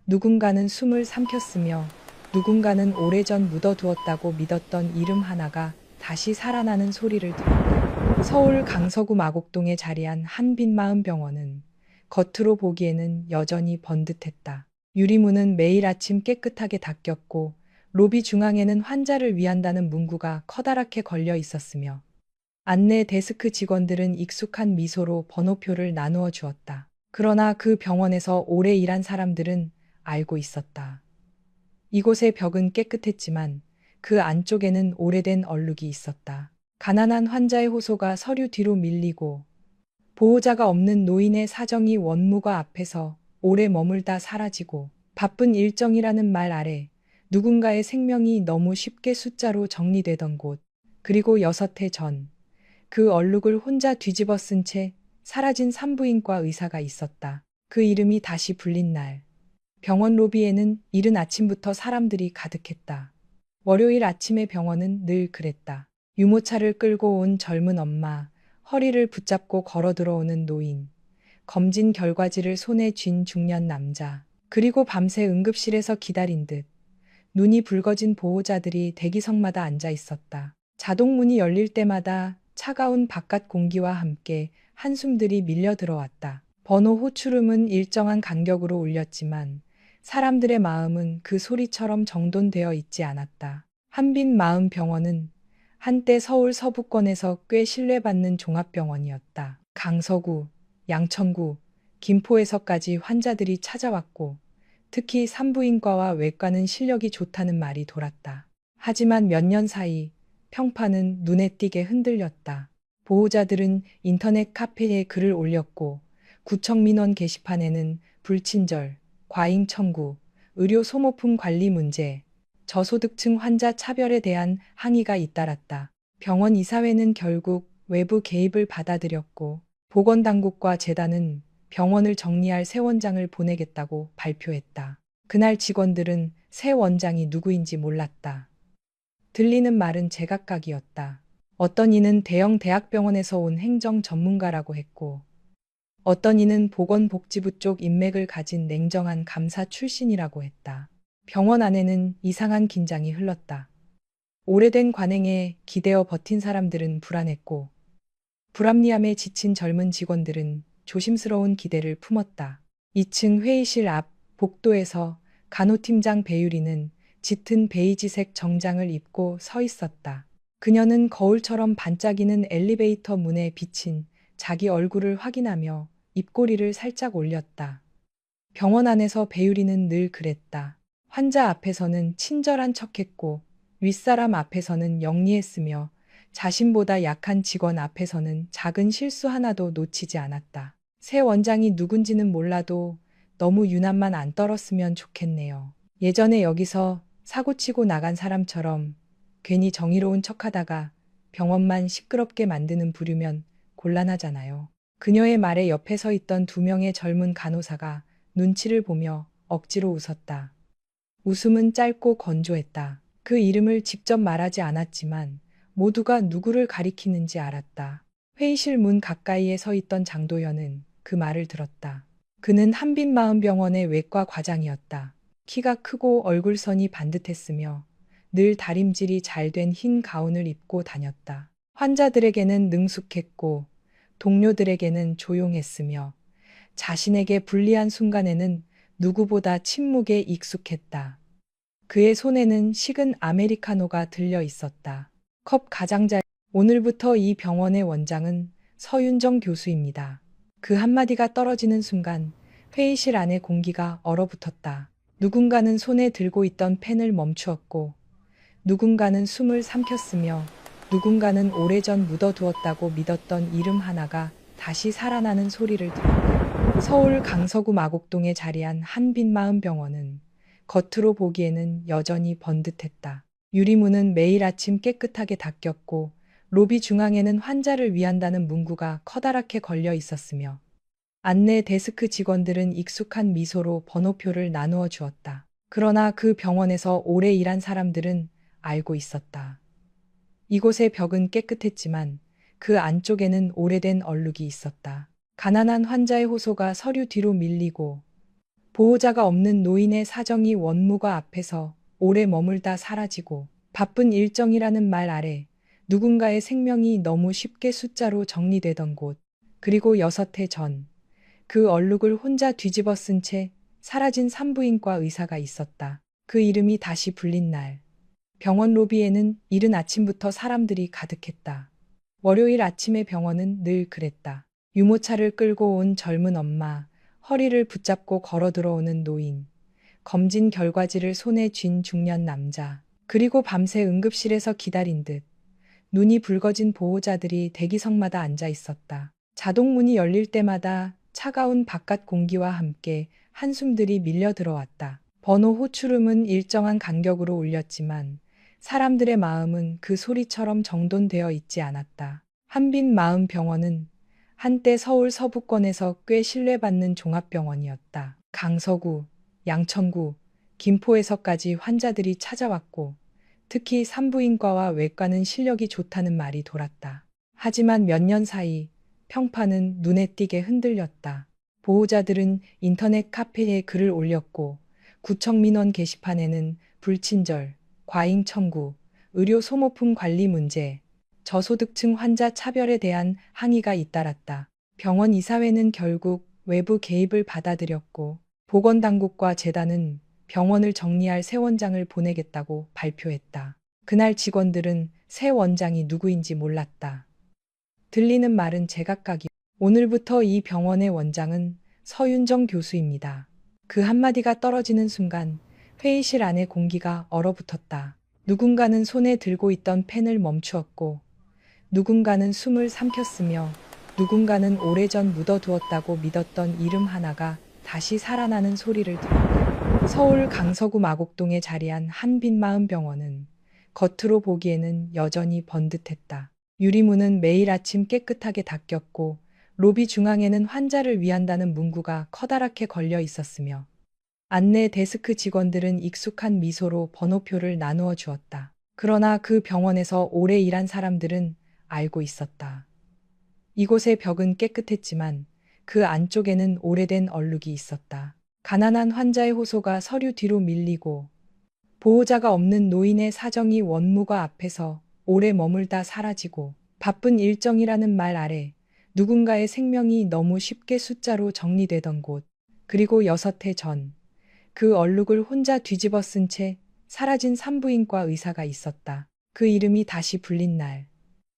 누군가는 숨을 삼켰으며 누군가는 오래전 묻어두었다고 믿었던 이름 하나가 다시 살아나는 소리를 들었다. 서울 강서구 마곡동에 자리한 한빛마음병원은 겉으로 보기에는 여전히 번듯했다. 유리문은 매일 아침 깨끗하게 닦였고 로비 중앙에는 환자를 위한다는 문구가 커다랗게 걸려 있었으며 안내 데스크 직원들은 익숙한 미소로 번호표를 나누어 주었다. 그러나 그 병원에서 오래 일한 사람들은 알고 있었다. 이곳의 벽은 깨끗했지만 그 안쪽에는 오래된 얼룩이 있었다. 가난한 환자의 호소가 서류 뒤로 밀리고 보호자가 없는 노인의 사정이 원무과 앞에서 오래 머물다 사라지고 바쁜 일정이라는 말 아래 누군가의 생명이 너무 쉽게 숫자로 정리되던 곳, 그리고 6해 전 그 얼룩을 혼자 뒤집어 쓴 채 사라진 산부인과 의사가 있었다. 그 이름이 다시 불린 날 병원 로비에는 이른 아침부터 사람들이 가득했다. 월요일 아침의 병원은 늘 그랬다. 유모차를 끌고 온 젊은 엄마, 허리를 붙잡고 걸어 들어오는 노인, 검진 결과지를 손에 쥔 중년 남자, 그리고 밤새 응급실에서 기다린 듯 눈이 붉어진 보호자들이 대기석마다 앉아 있었다. 자동문이 열릴 때마다 차가운 바깥 공기와 함께 한숨들이 밀려 들어왔다. 번호 호출음은 일정한 간격으로 울렸지만 사람들의 마음은 그 소리처럼 정돈되어 있지 않았다. 한빛마음병원은 한때 서울 서부권에서 꽤 신뢰받는 종합병원이었다. 강서구, 양천구, 김포에서까지 환자들이 찾아왔고 특히 산부인과와 외과는 실력이 좋다는 말이 돌았다. 하지만 몇 년 사이 평판은 눈에 띄게 흔들렸다. 보호자들은 인터넷 카페에 글을 올렸고 구청 민원 게시판에는 불친절, 과잉 청구, 의료 소모품 관리 문제, 저소득층 환자 차별에 대한 항의가 잇따랐다. 병원 이사회는 결국 외부 개입을 받아들였고 보건당국과 재단은 병원을 정리할 새 원장을 보내겠다고 발표했다. 그날 직원들은 새 원장이 누구인지 몰랐다. 들리는 말은 제각각이었다. 어떤 이는 대형 대학병원에서 온 행정 전문가라고 했고 어떤 이는 보건복지부 쪽 인맥을 가진 냉정한 감사 출신이라고 했다. 병원 안에는 이상한 긴장이 흘렀다. 오래된 관행에 기대어 버틴 사람들은 불안했고 불합리함에 지친 젊은 직원들은 조심스러운 기대를 품었다. 2층 회의실 앞 복도에서 간호팀장 배유리는 짙은 베이지색 정장을 입고 서 있었다. 그녀는 거울처럼 반짝이는 엘리베이터 문에 비친 자기 얼굴을 확인하며 입꼬리를 살짝 올렸다. 병원 안에서 배유리는 늘 그랬다. 환자 앞에서는 친절한 척했고 윗사람 앞에서는 영리했으며 자신보다 약한 직원 앞에서는 작은 실수 하나도 놓치지 않았다. 새 원장이 누군지는 몰라도 너무 유난만 안 떨었으면 좋겠네요. 예전에 여기서 사고치고 나간 사람처럼 괜히 정의로운 척하다가 병원만 시끄럽게 만드는 부류면 곤란하잖아요. 그녀의 말에 옆에 서 있던 2명의 젊은 간호사가 눈치를 보며 억지로 웃었다. 웃음은 짧고 건조했다. 그 이름을 직접 말하지 않았지만 모두가 누구를 가리키는지 알았다. 회의실 문 가까이에 서 있던 장도연은 그 말을 들었다. 그는 한빛마음병원의 외과 과장이었다. 키가 크고 얼굴선이 반듯했으며 늘 다림질이 잘 된 흰 가운을 입고 다녔다. 환자들에게는 능숙했고 동료들에게는 조용했으며 자신에게 불리한 순간에는 누구보다 침묵에 익숙했다. 그의 손에는 식은 아메리카노가 들려 있었다. 컵 가장자리. 오늘부터 이 병원의 원장은 서윤정 교수입니다. 그 한마디가 떨어지는 순간 회의실 안의 공기가 얼어붙었다. 누군가는 손에 들고 있던 펜을 멈추었고 누군가는 숨을 삼켰으며 누군가는 오래전 묻어두었다고 믿었던 이름 하나가 다시 살아나는 소리를 들었다. 서울 강서구 마곡동에 자리한 한빛마음병원은 겉으로 보기에는 여전히 번듯했다. 유리문은 매일 아침 깨끗하게 닦였고 로비 중앙에는 환자를 위한다는 문구가 커다랗게 걸려 있었으며 안내 데스크 직원들은 익숙한 미소로 번호표를 나누어 주었다. 그러나 그 병원에서 오래 일한 사람들은 알고 있었다. 이곳의 벽은 깨끗했지만 그 안쪽에는 오래된 얼룩이 있었다. 가난한 환자의 호소가 서류 뒤로 밀리고 보호자가 없는 노인의 사정이 원무과 앞에서 오래 머물다 사라지고 바쁜 일정이라는 말 아래 누군가의 생명이 너무 쉽게 숫자로 정리되던 곳, 그리고 6해 전 그 얼룩을 혼자 뒤집어 쓴 채 사라진 산부인과 의사가 있었다. 그 이름이 다시 불린 날, 병원 로비에는 이른 아침부터 사람들이 가득했다. 월요일 아침의 병원은 늘 그랬다. 유모차를 끌고 온 젊은 엄마, 허리를 붙잡고 걸어 들어오는 노인, 검진 결과지를 손에 쥔 중년 남자, 그리고 밤새 응급실에서 기다린 듯 눈이 붉어진 보호자들이 대기석마다 앉아 있었다. 자동문이 열릴 때마다 차가운 바깥 공기와 함께 한숨들이 밀려 들어왔다. 번호 호출음은 일정한 간격으로 울렸지만 사람들의 마음은 그 소리처럼 정돈되어 있지 않았다. 한빛마음병원은 한때 서울 서부권에서 꽤 신뢰받는 종합병원이었다. 강서구, 양천구, 김포에서까지 환자들이 찾아왔고 특히 산부인과와 외과는 실력이 좋다는 말이 돌았다. 하지만 몇 년 사이 평판은 눈에 띄게 흔들렸다. 보호자들은 인터넷 카페에 글을 올렸고 구청 민원 게시판에는 불친절, 과잉 청구, 의료 소모품 관리 문제, 저소득층 환자 차별에 대한 항의가 잇따랐다. 병원 이사회는 결국 외부 개입을 받아들였고 보건당국과 재단은 병원을 정리할 새 원장을 보내겠다고 발표했다. 그날 직원들은 새 원장이 누구인지 몰랐다. 들리는 말은 제각각이 오늘부터 이 병원의 원장은 서윤정 교수입니다. 그 한마디가 떨어지는 순간 회의실 안의 공기가 얼어붙었다. 누군가는 손에 들고 있던 펜을 멈추었고 누군가는 숨을 삼켰으며 누군가는 오래전 묻어두었다고 믿었던 이름 하나가 다시 살아나는 소리를 들었다. 서울 강서구 마곡동에 자리한 한빛마음병원은 겉으로 보기에는 여전히 번듯했다. 유리문은 매일 아침 깨끗하게 닦였고 로비 중앙에는 환자를 위한다는 문구가 커다랗게 걸려 있었으며 안내 데스크 직원들은 익숙한 미소로 번호표를 나누어 주었다. 그러나 그 병원에서 오래 일한 사람들은 알고 있었다. 이곳의 벽은 깨끗했지만 그 안쪽에는 오래된 얼룩이 있었다. 가난한 환자의 호소가 서류 뒤로 밀리고 보호자가 없는 노인의 사정이 원무과 앞에서 오래 머물다 사라지고 바쁜 일정이라는 말 아래 누군가의 생명이 너무 쉽게 숫자로 정리되던 곳, 그리고 6해 전 그 얼룩을 혼자 뒤집어 쓴 채 사라진 산부인과 의사가 있었다. 그 이름이 다시 불린 날,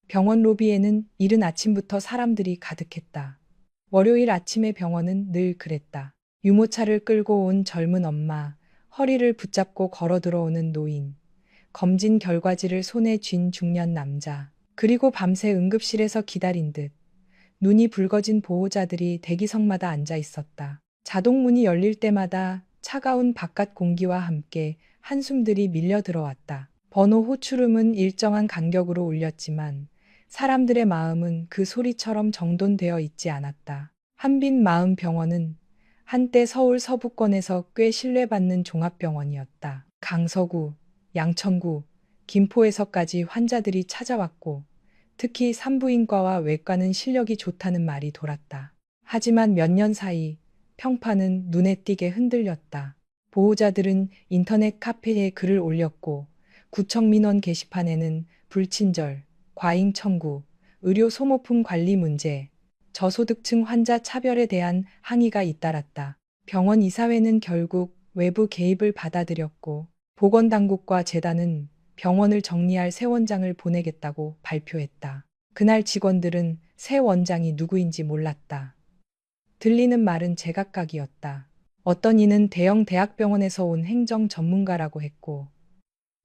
병원 로비에는 이른 아침부터 사람들이 가득했다. 월요일 아침의 병원은 늘 그랬다. 유모차를 끌고 온 젊은 엄마, 허리를 붙잡고 걸어 들어오는 노인, 검진 결과지를 손에 쥔 중년 남자, 그리고 밤새 응급실에서 기다린 듯 눈이 붉어진 보호자들이 대기석마다 앉아 있었다. 자동문이 열릴 때마다 차가운 바깥 공기와 함께 한숨들이 밀려 들어왔다. 번호 호출음은 일정한 간격으로 울렸지만 사람들의 마음은 그 소리처럼 정돈되어 있지 않았다. 한빛마음병원은 한때 서울 서부권에서 꽤 신뢰받는 종합병원이었다. 강서구, 양천구, 김포에서까지 환자들이 찾아왔고 특히 산부인과와 외과는 실력이 좋다는 말이 돌았다. 하지만 몇 년 사이 평판은 눈에 띄게 흔들렸다. 보호자들은 인터넷 카페에 글을 올렸고 구청 민원 게시판에는 불친절, 과잉 청구, 의료 소모품 관리 문제, 저소득층 환자 차별에 대한 항의가 잇따랐다. 병원 이사회는 결국 외부 개입을 받아들였고 보건당국과 재단은 병원을 정리할 새 원장을 보내겠다고 발표했다. 그날 직원들은 새 원장이 누구인지 몰랐다. 들리는 말은 제각각이었다. 어떤 이는 대형 대학병원에서 온 행정 전문가라고 했고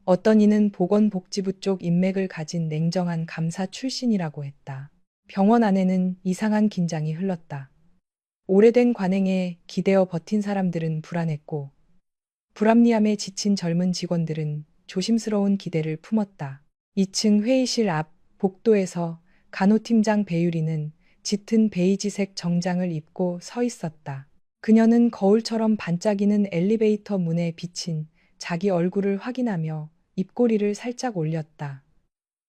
어떤 이는 보건복지부 쪽 인맥을 가진 냉정한 감사 출신이라고 했다. 병원 안에는 이상한 긴장이 흘렀다. 오래된 관행에 기대어 버틴 사람들은 불안했고 불합리함에 지친 젊은 직원들은 조심스러운 기대를 품었다. 2층 회의실 앞 복도에서 간호팀장 배유리는 짙은 베이지색 정장을 입고 서 있었다. 그녀는 거울처럼 반짝이는 엘리베이터 문에 비친 자기 얼굴을 확인하며 입꼬리를 살짝 올렸다.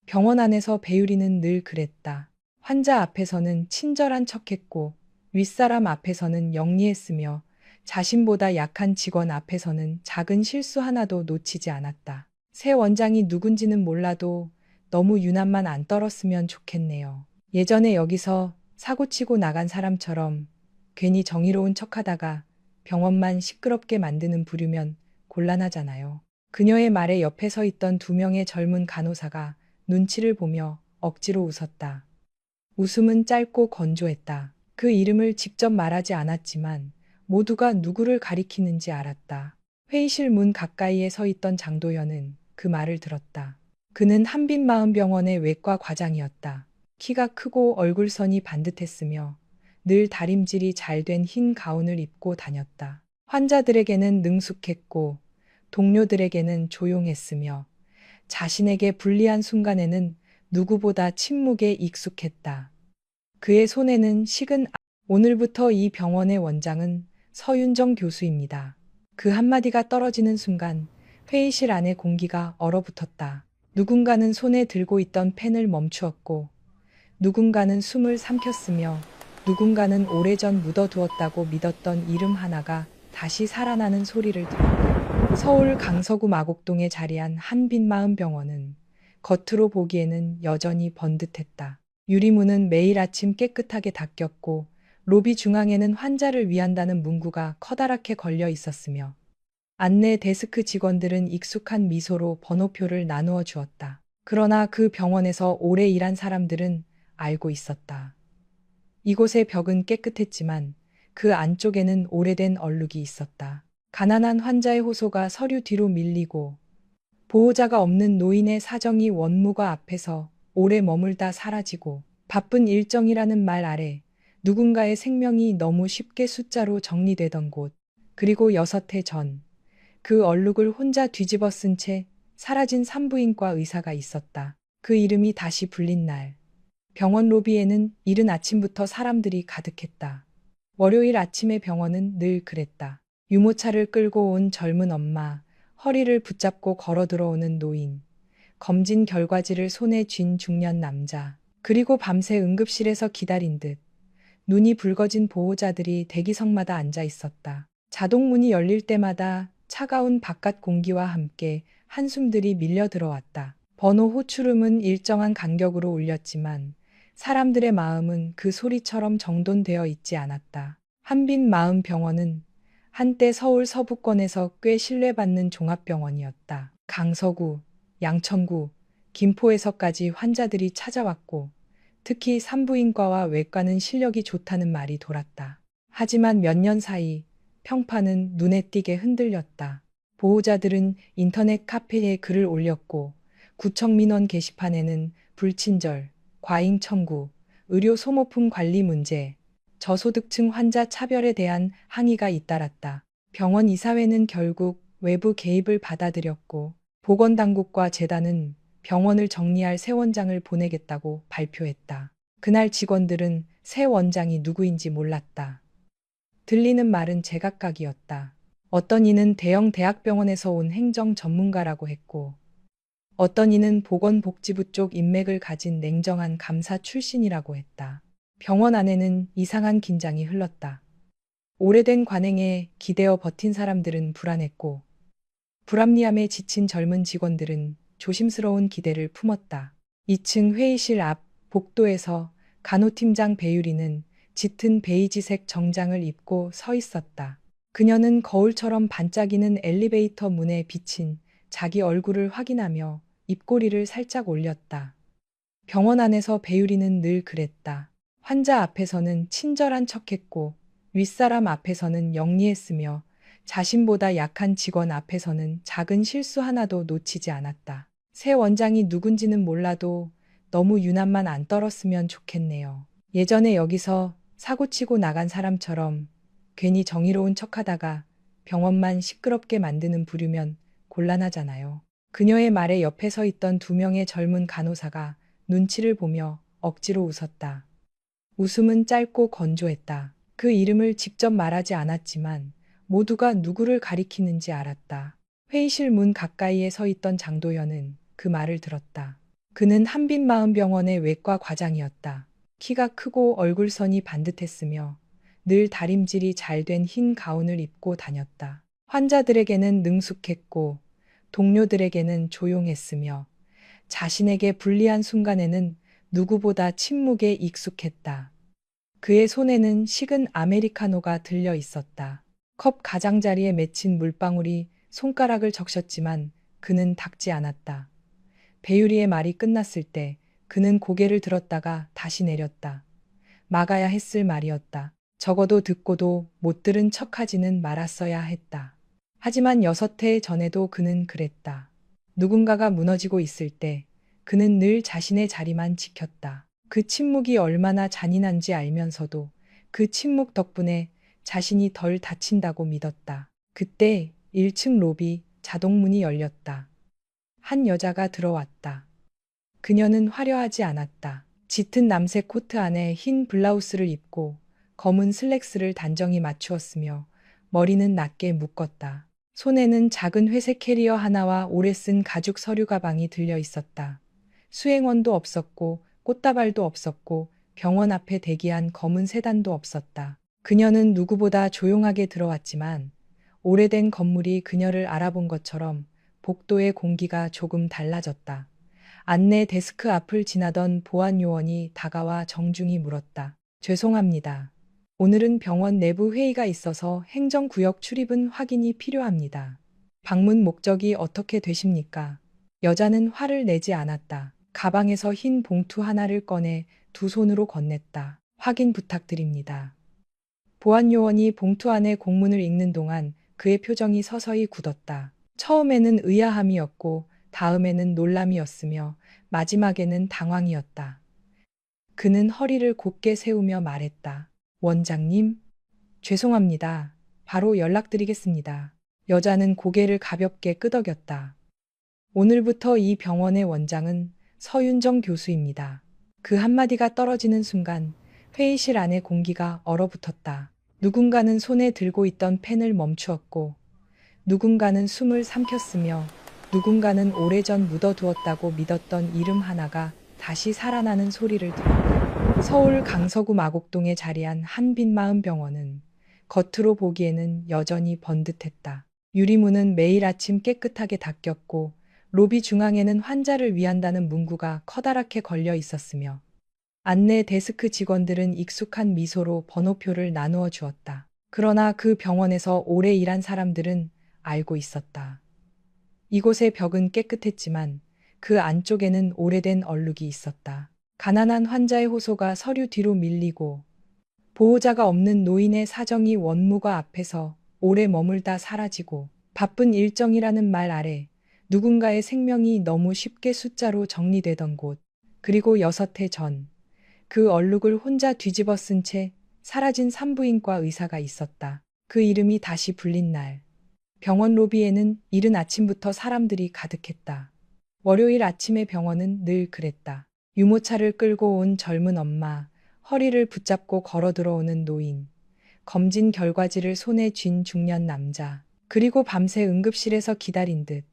병원 안에서 배유리는 늘 그랬다. 환자 앞에서는 친절한 척했고 윗사람 앞에서는 영리했으며 자신보다 약한 직원 앞에서는 작은 실수 하나도 놓치지 않았다. 새 원장이 누군지는 몰라도 너무 유난만 안 떨었으면 좋겠네요. 예전에 여기서 사고치고 나간 사람처럼 괜히 정의로운 척하다가 병원만 시끄럽게 만드는 부류면 곤란하잖아요. 그녀의 말에 옆에 서 있던 두 명의 젊은 간호사가 눈치를 보며 억지로 웃었다. 웃음은 짧고 건조했다. 그 이름을 직접 말하지 않았지만 모두가 누구를 가리키는지 알았다. 회의실 문 가까이에 서 있던 장도연은 그 말을 들었다. 그는 한빛마음병원의 외과 과장이었다. 키가 크고 얼굴선이 반듯했으며 늘 다림질이 잘 된 흰 가운을 입고 다녔다. 환자들에게는 능숙했고 동료들에게는 조용했으며 자신에게 불리한 순간에는 누구보다 침묵에 익숙했다. 그의 손에는 식은 오늘부터 이 병원의 원장은 서윤정 교수입니다. 그 한마디가 떨어지는 순간 회의실 안의 공기가 얼어붙었다. 누군가는 손에 들고 있던 펜을 멈추었고 누군가는 숨을 삼켰으며 누군가는 오래전 묻어두었다고 믿었던 이름 하나가 다시 살아나는 소리를 들었다. 서울 강서구 마곡동에 자리한 한빛마음병원은 겉으로 보기에는 여전히 번듯했다. 유리문은 매일 아침 깨끗하게 닦였고 로비 중앙에는 환자를 위한다는 문구가 커다랗게 걸려 있었으며 안내 데스크 직원들은 익숙한 미소로 번호표를 나누어 주었다. 그러나 그 병원에서 오래 일한 사람들은 알고 있었다. 이곳의 벽은 깨끗했지만 그 안쪽에는 오래된 얼룩이 있었다. 가난한 환자의 호소가 서류 뒤로 밀리고 보호자가 없는 노인의 사정이 원무과 앞에서 오래 머물다 사라지고 바쁜 일정이라는 말 아래 누군가의 생명이 너무 쉽게 숫자로 정리되던 곳, 그리고 6해 전 그 얼룩을 혼자 뒤집어 쓴 채 사라진 산부인과 의사가 있었다. 그 이름이 다시 불린 날 병원 로비에는 이른 아침부터 사람들이 가득했다. 월요일 아침의 병원은 늘 그랬다. 유모차를 끌고 온 젊은 엄마, 허리를 붙잡고 걸어 들어오는 노인, 검진 결과지를 손에 쥔 중년 남자, 그리고 밤새 응급실에서 기다린 듯 눈이 붉어진 보호자들이 대기석마다 앉아 있었다. 자동문이 열릴 때마다 차가운 바깥 공기와 함께 한숨들이 밀려 들어왔다. 번호 호출음은 일정한 간격으로 울렸지만 사람들의 마음은 그 소리처럼 정돈되어 있지 않았다. 한빛마음병원은 한때 서울 서부권에서 꽤 신뢰받는 종합병원이었다. 강서구, 양천구, 김포에서까지 환자들이 찾아왔고 특히 산부인과와 외과는 실력이 좋다는 말이 돌았다. 하지만 몇 년 사이 평판은 눈에 띄게 흔들렸다. 보호자들은 인터넷 카페에 글을 올렸고 구청 민원 게시판에는 불친절, 과잉 청구, 의료 소모품 관리 문제, 저소득층 환자 차별에 대한 항의가 잇따랐다. 병원 이사회는 결국 외부 개입을 받아들였고 보건당국과 재단은 병원을 정리할 새 원장을 보내겠다고 발표했다. 그날 직원들은 새 원장이 누구인지 몰랐다. 들리는 말은 제각각이었다. 어떤 이는 대형 대학병원에서 온 행정 전문가라고 했고 어떤 이는 보건복지부 쪽 인맥을 가진 냉정한 감사 출신이라고 했다. 병원 안에는 이상한 긴장이 흘렀다. 오래된 관행에 기대어 버틴 사람들은 불안했고 불합리함에 지친 젊은 직원들은 조심스러운 기대를 품었다. 2층 회의실 앞 복도에서 간호팀장 배유리는 짙은 베이지색 정장을 입고 서 있었다. 그녀는 거울처럼 반짝이는 엘리베이터 문에 비친 자기 얼굴을 확인하며 입꼬리를 살짝 올렸다. 병원 안에서 배유리는 늘 그랬다. 환자 앞에서는 친절한 척했고 윗사람 앞에서는 영리했으며 자신보다 약한 직원 앞에서는 작은 실수 하나도 놓치지 않았다. 새 원장이 누군지는 몰라도 너무 유난만 안 떨었으면 좋겠네요. 예전에 여기서 사고치고 나간 사람처럼 괜히 정의로운 척하다가 병원만 시끄럽게 만드는 부류면 곤란하잖아요. 그녀의 말에 옆에 서 있던 두 명의 젊은 간호사가 눈치를 보며 억지로 웃었다. 웃음은 짧고 건조했다. 그 이름을 직접 말하지 않았지만 모두가 누구를 가리키는지 알았다. 회의실 문 가까이에 서 있던 장도연은 그 말을 들었다. 그는 한빛마음병원의 외과 과장이었다. 키가 크고 얼굴선이 반듯했으며 늘 다림질이 잘 된 흰 가운을 입고 다녔다. 환자들에게는 능숙했고 동료들에게는 조용했으며 자신에게 불리한 순간에는 누구보다 침묵에 익숙했다. 그의 손에는 식은 아메리카노가 들려 있었다. 컵 가장자리에 맺힌 물방울이 손가락을 적셨지만 그는 닦지 않았다. 배유리의 말이 끝났을 때 그는 고개를 들었다가 다시 내렸다. 막아야 했을 말이었다. 적어도 듣고도 못 들은 척하지는 말았어야 했다. 하지만 6해 전에도 그는 그랬다. 누군가가 무너지고 있을 때 그는 늘 자신의 자리만 지켰다. 그 침묵이 얼마나 잔인한지 알면서도 그 침묵 덕분에 자신이 덜 다친다고 믿었다. 그때 1층 로비 자동문이 열렸다. 한 여자가 들어왔다. 그녀는 화려하지 않았다. 짙은 남색 코트 안에 흰 블라우스를 입고 검은 슬랙스를 단정히 맞추었으며 머리는 낮게 묶었다. 손에는 작은 회색 캐리어 하나와 오래 쓴 가죽 서류 가방이 들려 있었다. 수행원도 없었고 꽃다발도 없었고 병원 앞에 대기한 검은 세단도 없었다. 그녀는 누구보다 조용하게 들어왔지만 오래된 건물이 그녀를 알아본 것처럼 복도의 공기가 조금 달라졌다. 안내 데스크 앞을 지나던 보안 요원이 다가와 정중히 물었다. 죄송합니다. 오늘은 병원 내부 회의가 있어서 행정구역 출입은 확인이 필요합니다. 방문 목적이 어떻게 되십니까? 여자는 화를 내지 않았다. 가방에서 흰 봉투 하나를 꺼내 두 손으로 건넸다. 확인 부탁드립니다. 보안 요원이 봉투 안에 공문을 읽는 동안 그의 표정이 서서히 굳었다. 처음에는 의아함이었고 다음에는 놀람이었으며 마지막에는 당황이었다. 그는 허리를 곧게 세우며 말했다. 원장님, 죄송합니다. 바로 연락드리겠습니다. 여자는 고개를 가볍게 끄덕였다. 오늘부터 이 병원의 원장은 서윤정 교수입니다. 그 한마디가 떨어지는 순간 회의실 안의 공기가 얼어붙었다. 누군가는 손에 들고 있던 펜을 멈추었고 누군가는 숨을 삼켰으며 누군가는 오래전 묻어두었다고 믿었던 이름 하나가 다시 살아나는 소리를 들었다. 서울 강서구 마곡동에 자리한 한빛마음병원은 겉으로 보기에는 여전히 번듯했다. 유리문은 매일 아침 깨끗하게 닦였고 로비 중앙에는 환자를 위한다는 문구가 커다랗게 걸려 있었으며 안내 데스크 직원들은 익숙한 미소로 번호표를 나누어 주었다. 그러나 그 병원에서 오래 일한 사람들은 알고 있었다. 이곳의 벽은 깨끗했지만 그 안쪽에는 오래된 얼룩이 있었다. 가난한 환자의 호소가 서류 뒤로 밀리고 보호자가 없는 노인의 사정이 원무과 앞에서 오래 머물다 사라지고 바쁜 일정이라는 말 아래 누군가의 생명이 너무 쉽게 숫자로 정리되던 곳, 그리고 6해 전, 그 얼룩을 혼자 뒤집어 쓴 채 사라진 산부인과 의사가 있었다. 그 이름이 다시 불린 날, 병원 로비에는 이른 아침부터 사람들이 가득했다. 월요일 아침의 병원은 늘 그랬다. 유모차를 끌고 온 젊은 엄마, 허리를 붙잡고 걸어 들어오는 노인, 검진 결과지를 손에 쥔 중년 남자, 그리고 밤새 응급실에서 기다린 듯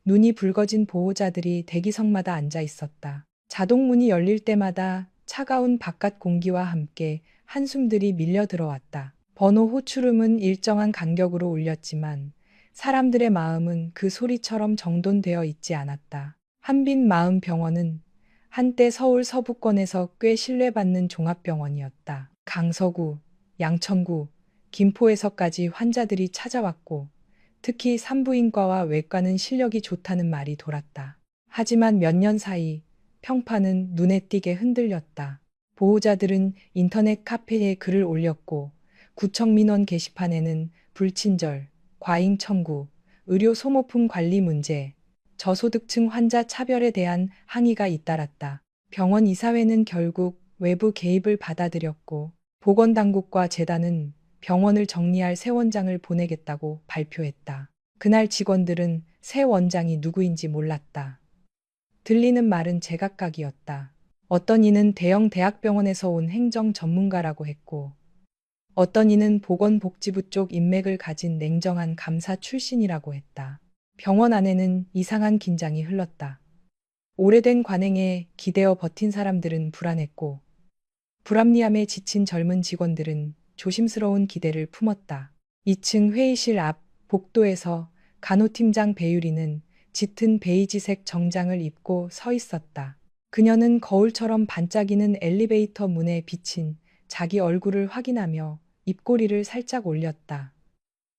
눈이 붉어진 보호자들이 대기석마다 앉아 있었다. 자동문이 열릴 때마다 차가운 바깥 공기와 함께 한숨들이 밀려 들어왔다. 번호 호출음은 일정한 간격으로 울렸지만 사람들의 마음은 그 소리처럼 정돈되어 있지 않았다. 한빛마음병원은 한때 서울 서부권에서 꽤 신뢰받는 종합병원이었다. 강서구, 양천구, 김포에서까지 환자들이 찾아왔고 특히 산부인과와 외과는 실력이 좋다는 말이 돌았다. 하지만 몇 년 사이 평판은 눈에 띄게 흔들렸다. 보호자들은 인터넷 카페에 글을 올렸고 구청 민원 게시판에는 불친절, 과잉 청구, 의료 소모품 관리 문제, 저소득층 환자 차별에 대한 항의가 잇따랐다. 병원 이사회는 결국 외부 개입을 받아들였고 보건당국과 재단은 병원을 정리할 새 원장을 보내겠다고 발표했다. 그날 직원들은 새 원장이 누구인지 몰랐다. 들리는 말은 제각각이었다. 어떤 이는 대형 대학병원에서 온 행정 전문가라고 했고, 어떤 이는 보건복지부 쪽 인맥을 가진 냉정한 감사 출신이라고 했다. 병원 안에는 이상한 긴장이 흘렀다. 오래된 관행에 기대어 버틴 사람들은 불안했고, 불합리함에 지친 젊은 직원들은 조심스러운 기대를 품었다. 2층 회의실 앞 복도에서 간호팀장 배유리는 짙은 베이지색 정장을 입고 서 있었다. 그녀는 거울처럼 반짝이는 엘리베이터 문에 비친 자기 얼굴을 확인하며 입꼬리를 살짝 올렸다.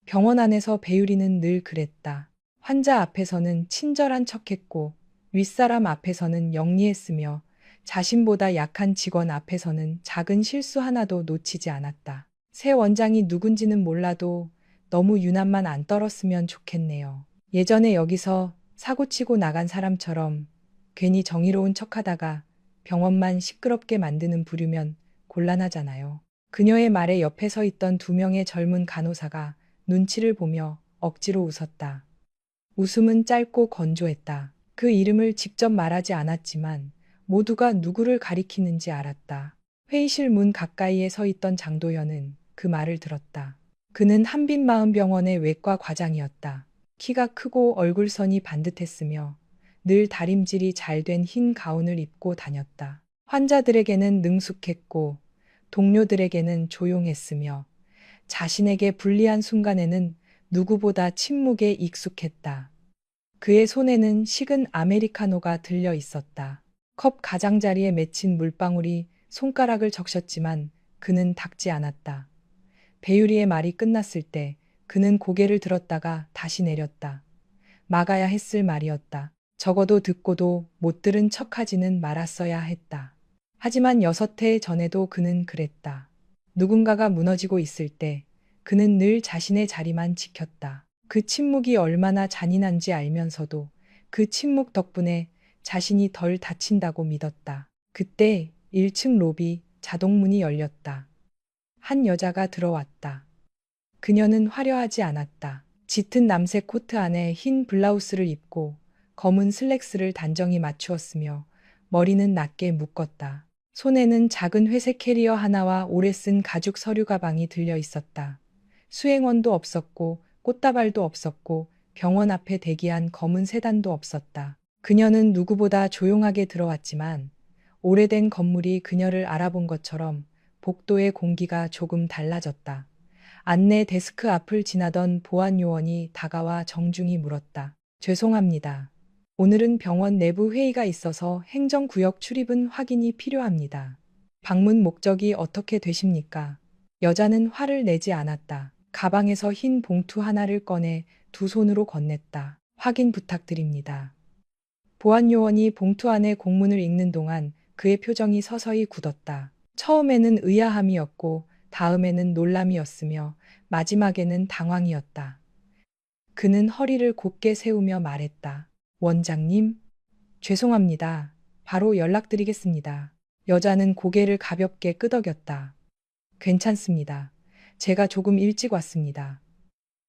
병원 안에서 배유리는 늘 그랬다. 환자 앞에서는 친절한 척했고 윗사람 앞에서는 영리했으며 자신보다 약한 직원 앞에서는 작은 실수 하나도 놓치지 않았다. 새 원장이 누군지는 몰라도 너무 유난만 안 떨었으면 좋겠네요. 예전에 여기서 사고치고 나간 사람처럼 괜히 정의로운 척하다가 병원만 시끄럽게 만드는 부류면 곤란하잖아요. 그녀의 말에 옆에 서 있던 2명의 젊은 간호사가 눈치를 보며 억지로 웃었다. 웃음은 짧고 건조했다. 그 이름을 직접 말하지 않았지만 모두가 누구를 가리키는지 알았다. 회의실 문 가까이에 서 있던 장도연은 그 말을 들었다. 그는 한빛마음병원의 외과 과장이었다. 키가 크고 얼굴선이 반듯했으며 늘 다림질이 잘 된 흰 가운을 입고 다녔다. 환자들에게는 능숙했고 동료들에게는 조용했으며 자신에게 불리한 순간에는 누구보다 침묵에 익숙했다. 그의 손에는 식은 아메리카노가 들려 있었다. 컵 가장자리에 맺힌 물방울이 손가락을 적셨지만 그는 닦지 않았다. 배유리의 말이 끝났을 때 그는 고개를 들었다가 다시 내렸다. 막아야 했을 말이었다. 적어도 듣고도 못 들은 척하지는 말았어야 했다. 하지만 6해 전에도 그는 그랬다. 누군가가 무너지고 있을 때 그는 늘 자신의 자리만 지켰다. 그 침묵이 얼마나 잔인한지 알면서도 그 침묵 덕분에 자신이 덜 다친다고 믿었다. 그때 1층 로비 자동문이 열렸다. 한 여자가 들어왔다. 그녀는 화려하지 않았다. 짙은 남색 코트 안에 흰 블라우스를 입고 검은 슬랙스를 단정히 맞추었으며 머리는 낮게 묶었다. 손에는 작은 회색 캐리어 하나와 오래 쓴 가죽 서류 가방이 들려 있었다. 수행원도 없었고 꽃다발도 없었고 병원 앞에 대기한 검은 세단도 없었다. 그녀는 누구보다 조용하게 들어왔지만 오래된 건물이 그녀를 알아본 것처럼 복도의 공기가 조금 달라졌다. 안내 데스크 앞을 지나던 보안 요원이 다가와 정중히 물었다. 죄송합니다. 오늘은 병원 내부 회의가 있어서 행정구역 출입은 확인이 필요합니다. 방문 목적이 어떻게 되십니까? 여자는 화를 내지 않았다. 가방에서 흰 봉투 하나를 꺼내 2손으로 건넸다. 확인 부탁드립니다. 보안 요원이 봉투 안에 공문을 읽는 동안 그의 표정이 서서히 굳었다. 처음에는 의아함이었고 다음에는 놀람이었으며 마지막에는 당황이었다. 그는 허리를 곧게 세우며 말했다. 원장님, 죄송합니다. 바로 연락드리겠습니다. 여자는 고개를 가볍게 끄덕였다. 괜찮습니다. 제가 조금 일찍 왔습니다.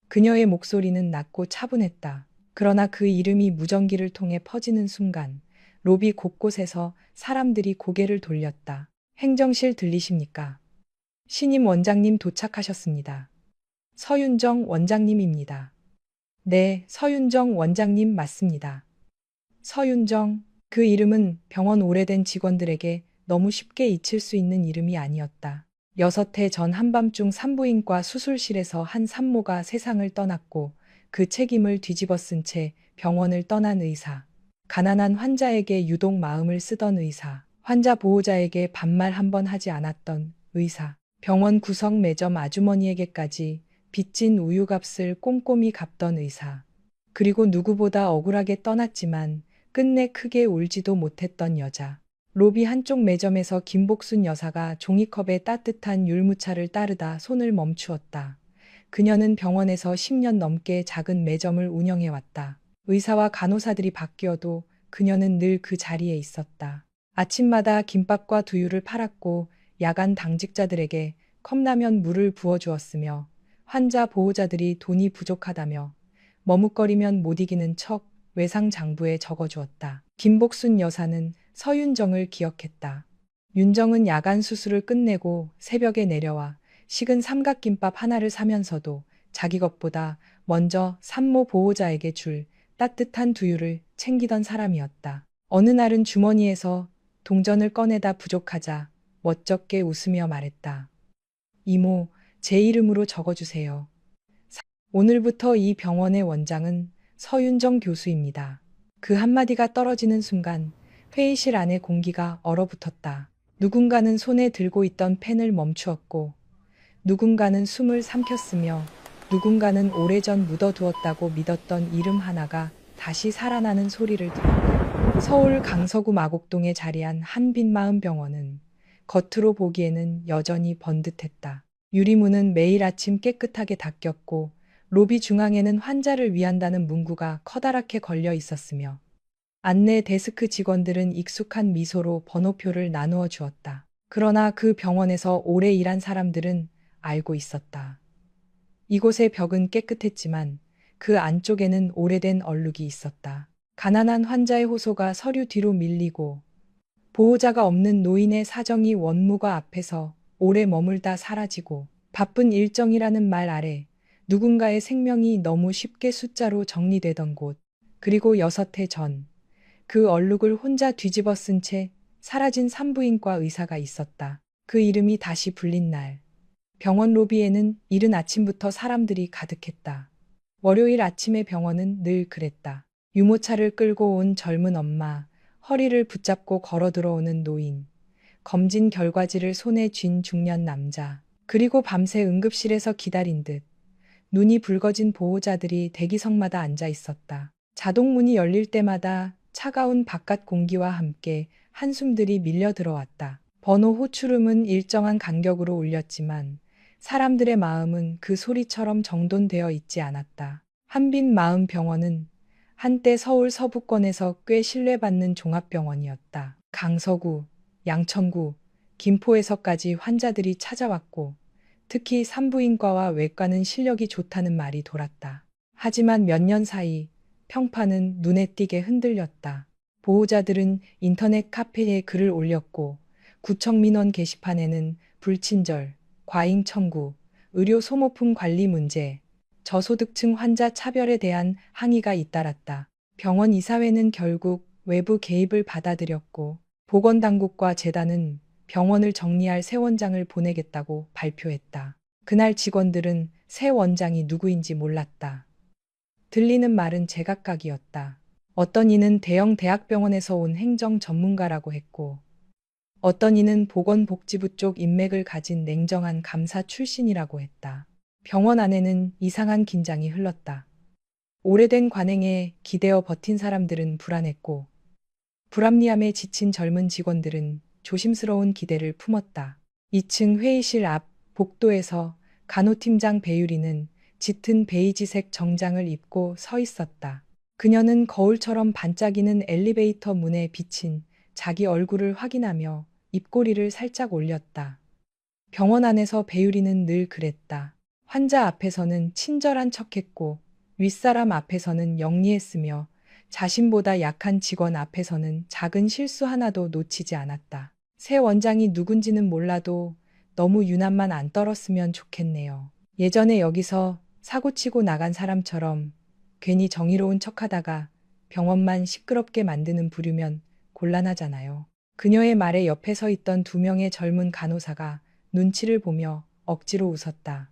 그녀의 목소리는 낮고 차분했다. 그러나 그 이름이 무전기를 통해 퍼지는 순간 로비 곳곳에서 사람들이 고개를 돌렸다. 행정실 들리십니까? 신임 원장님 도착하셨습니다. 서윤정 원장님입니다. 네, 서윤정 원장님 맞습니다. 서윤정, 그 이름은 병원 오래된 직원들에게 너무 쉽게 잊힐 수 있는 이름이 아니었다. 6해 전 한밤중 산부인과 수술실에서 한 산모가 세상을 떠났고 그 책임을 뒤집어 쓴 채 병원을 떠난 의사. 가난한 환자에게 유독 마음을 쓰던 의사. 환자 보호자에게 반말 한 번 하지 않았던 의사. 병원 구석 매점 아주머니에게까지 빚진 우유값을 꼼꼼히 갚던 의사. 그리고 누구보다 억울하게 떠났지만 끝내 크게 울지도 못했던 여자. 로비 한쪽 매점에서 김복순 여사가 종이컵에 따뜻한 율무차를 따르다 손을 멈추었다. 그녀는 병원에서 10년 넘게 작은 매점을 운영해왔다. 의사와 간호사들이 바뀌어도 그녀는 늘 그 자리에 있었다. 아침마다 김밥과 두유를 팔았고 야간 당직자들에게 컵라면 물을 부어주었으며 환자 보호자들이 돈이 부족하다며 머뭇거리면 못 이기는 척 외상 장부에 적어주었다. 김복순 여사는 서윤정을 기억했다. 윤정은 야간 수술을 끝내고 새벽에 내려와 식은 삼각김밥 하나를 사면서도 자기 것보다 먼저 산모 보호자에게 줄 따뜻한 두유를 챙기던 사람이었다. 어느 날은 주머니에서 동전을 꺼내다 부족하자 멋쩍게 웃으며 말했다. 이모, 제 이름으로 적어주세요. 오늘부터 이 병원의 원장은 서윤정 교수입니다. 그 한마디가 떨어지는 순간 회의실 안의 공기가 얼어붙었다. 누군가는 손에 들고 있던 펜을 멈추었고, 누군가는 숨을 삼켰으며, 누군가는 오래전 묻어두었다고 믿었던 이름 하나가 다시 살아나는 소리를 들었다. 서울 강서구 마곡동에 자리한 한빛마음병원은 겉으로 보기에는 여전히 번듯했다. 유리문은 매일 아침 깨끗하게 닦였고, 로비 중앙에는 환자를 위한다는 문구가 커다랗게 걸려 있었으며, 안내 데스크 직원들은 익숙한 미소로 번호표를 나누어 주었다. 그러나 그 병원에서 오래 일한 사람들은 알고 있었다. 이곳의 벽은 깨끗했지만 그 안쪽에는 오래된 얼룩이 있었다. 가난한 환자의 호소가 서류 뒤로 밀리고, 보호자가 없는 노인의 사정이 원무과 앞에서 오래 머물다 사라지고, 바쁜 일정이라는 말 아래 누군가의 생명이 너무 쉽게 숫자로 정리되던 곳, 그리고 6해 전 그 얼룩을 혼자 뒤집어 쓴 채 사라진 산부인과 의사가 있었다. 그 이름이 다시 불린 날, 병원 로비에는 이른 아침부터 사람들이 가득했다. 월요일 아침의 병원은 늘 그랬다. 유모차를 끌고 온 젊은 엄마, 허리를 붙잡고 걸어 들어오는 노인, 검진 결과지를 손에 쥔 중년 남자, 그리고 밤새 응급실에서 기다린 듯 눈이 붉어진 보호자들이 대기석마다 앉아 있었다. 자동문이 열릴 때마다 차가운 바깥 공기와 함께 한숨들이 밀려 들어왔다. 번호 호출음은 일정한 간격으로 울렸지만 사람들의 마음은 그 소리처럼 정돈되어 있지 않았다. 한빛마음병원은 한때 서울 서부권에서 꽤 신뢰받는 종합병원이었다. 강서구, 양천구, 김포에서까지 환자들이 찾아왔고, 특히 산부인과와 외과는 실력이 좋다는 말이 돌았다. 하지만 몇 년 사이 평판은 눈에 띄게 흔들렸다. 보호자들은 인터넷 카페에 글을 올렸고, 구청 민원 게시판에는 불친절, 과잉 청구, 의료 소모품 관리 문제, 저소득층 환자 차별에 대한 항의가 잇따랐다. 병원 이사회는 결국 외부 개입을 받아들였고, 보건당국과 재단은 병원을 정리할 새 원장을 보내겠다고 발표했다. 그날 직원들은 새 원장이 누구인지 몰랐다. 들리는 말은 제각각이었다. 어떤 이는 대형 대학병원에서 온 행정 전문가라고 했고, 어떤 이는 보건복지부 쪽 인맥을 가진 냉정한 감사 출신이라고 했다. 병원 안에는 이상한 긴장이 흘렀다. 오래된 관행에 기대어 버틴 사람들은 불안했고, 불합리함에 지친 젊은 직원들은 조심스러운 기대를 품었다. 2층 회의실 앞 복도에서 간호팀장 배유리는 짙은 베이지색 정장을 입고 서 있었다. 그녀는 거울처럼 반짝이는 엘리베이터 문에 비친 자기 얼굴을 확인하며 입꼬리를 살짝 올렸다. 병원 안에서 배유리는 늘 그랬다. 환자 앞에서는 친절한 척했고, 윗사람 앞에서는 영리했으며, 자신보다 약한 직원 앞에서는 작은 실수 하나도 놓치지 않았다. 새 원장이 누군지는 몰라도 너무 유난만 안 떨었으면 좋겠네요. 예전에 여기서 사고치고 나간 사람처럼 괜히 정의로운 척하다가 병원만 시끄럽게 만드는 부류면 곤란하잖아요. 그녀의 말에 옆에 서 있던 2명의 젊은 간호사가 눈치를 보며 억지로 웃었다.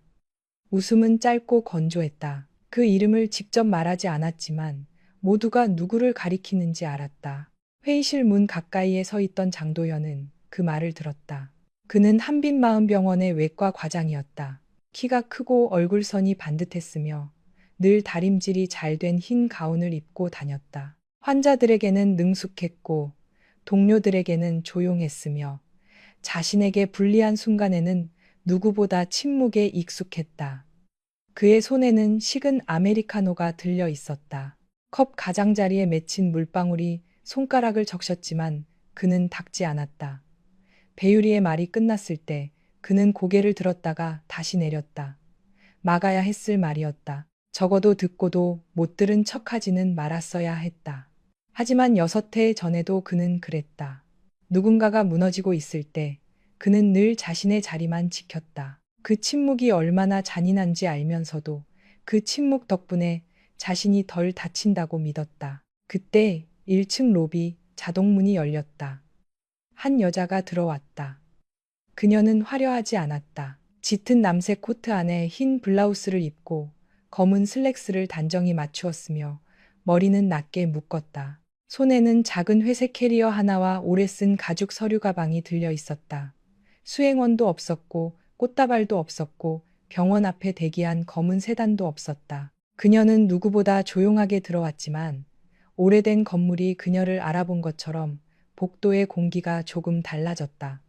웃음은 짧고 건조했다. 그 이름을 직접 말하지 않았지만 모두가 누구를 가리키는지 알았다. 회의실 문 가까이에 서 있던 장도연은 그 말을 들었다. 그는 한빛마음병원의 외과 과장이었다. 키가 크고 얼굴선이 반듯했으며 늘 다림질이 잘 된 흰 가운을 입고 다녔다. 환자들에게는 능숙했고 동료들에게는 조용했으며 자신에게 불리한 순간에는 누구보다 침묵에 익숙했다. 그의 손에는 식은 아메리카노가 들려 있었다. 컵 가장자리에 맺힌 물방울이 손가락을 적셨지만 그는 닦지 않았다. 배유리의 말이 끝났을 때 그는 고개를 들었다가 다시 내렸다. 막아야 했을 말이었다. 적어도 듣고도 못 들은 척하지는 말았어야 했다. 하지만 6해 전에도 그는 그랬다. 누군가가 무너지고 있을 때 그는 늘 자신의 자리만 지켰다. 그 침묵이 얼마나 잔인한지 알면서도 그 침묵 덕분에 자신이 덜 다친다고 믿었다. 그때 1층 로비 자동문이 열렸다. 한 여자가 들어왔다. 그녀는 화려하지 않았다. 짙은 남색 코트 안에 흰 블라우스를 입고 검은 슬랙스를 단정히 맞추었으며 머리는 낮게 묶었다. 손에는 작은 회색 캐리어 하나와 오래 쓴 가죽 서류 가방이 들려 있었다. 수행원도 없었고 꽃다발도 없었고 병원 앞에 대기한 검은 세단도 없었다. 그녀는 누구보다 조용하게 들어왔지만 오래된 건물이 그녀를 알아본 것처럼 복도의 공기가 조금 달라졌다.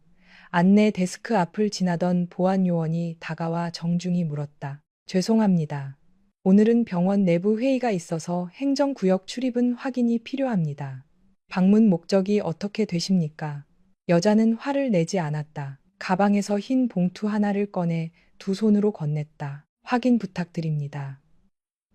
안내 데스크 앞을 지나던 보안 요원이 다가와 정중히 물었다. 죄송합니다. 오늘은 병원 내부 회의가 있어서 행정구역 출입은 확인이 필요합니다. 방문 목적이 어떻게 되십니까? 여자는 화를 내지 않았다. 가방에서 흰 봉투 하나를 꺼내 두 손으로 건넸다. 확인 부탁드립니다.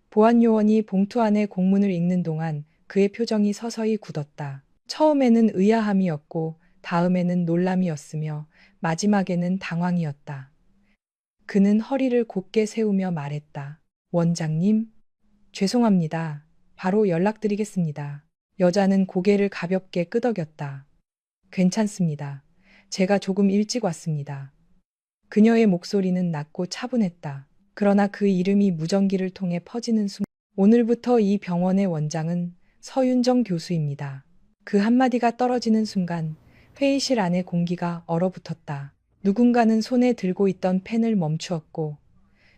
보안 요원이 봉투 안에 공문을 읽는 동안 그의 표정이 서서히 굳었다. 처음에는 의아함이었고 다음에는 놀람이었으며 마지막에는 당황이었다. 그는 허리를 곧게 세우며 말했다. 원장님, 죄송합니다. 바로 연락드리겠습니다. 여자는 고개를 가볍게 끄덕였다. 괜찮습니다. 제가 조금 일찍 왔습니다. 그녀의 목소리는 낮고 차분했다. 그러나 그 이름이 무전기를 통해 퍼지는 순간, 오늘부터 이 병원의 원장은 서윤정 교수입니다. 그 한마디가 떨어지는 순간 회의실 안의 공기가 얼어붙었다. 누군가는 손에 들고 있던 펜을 멈추었고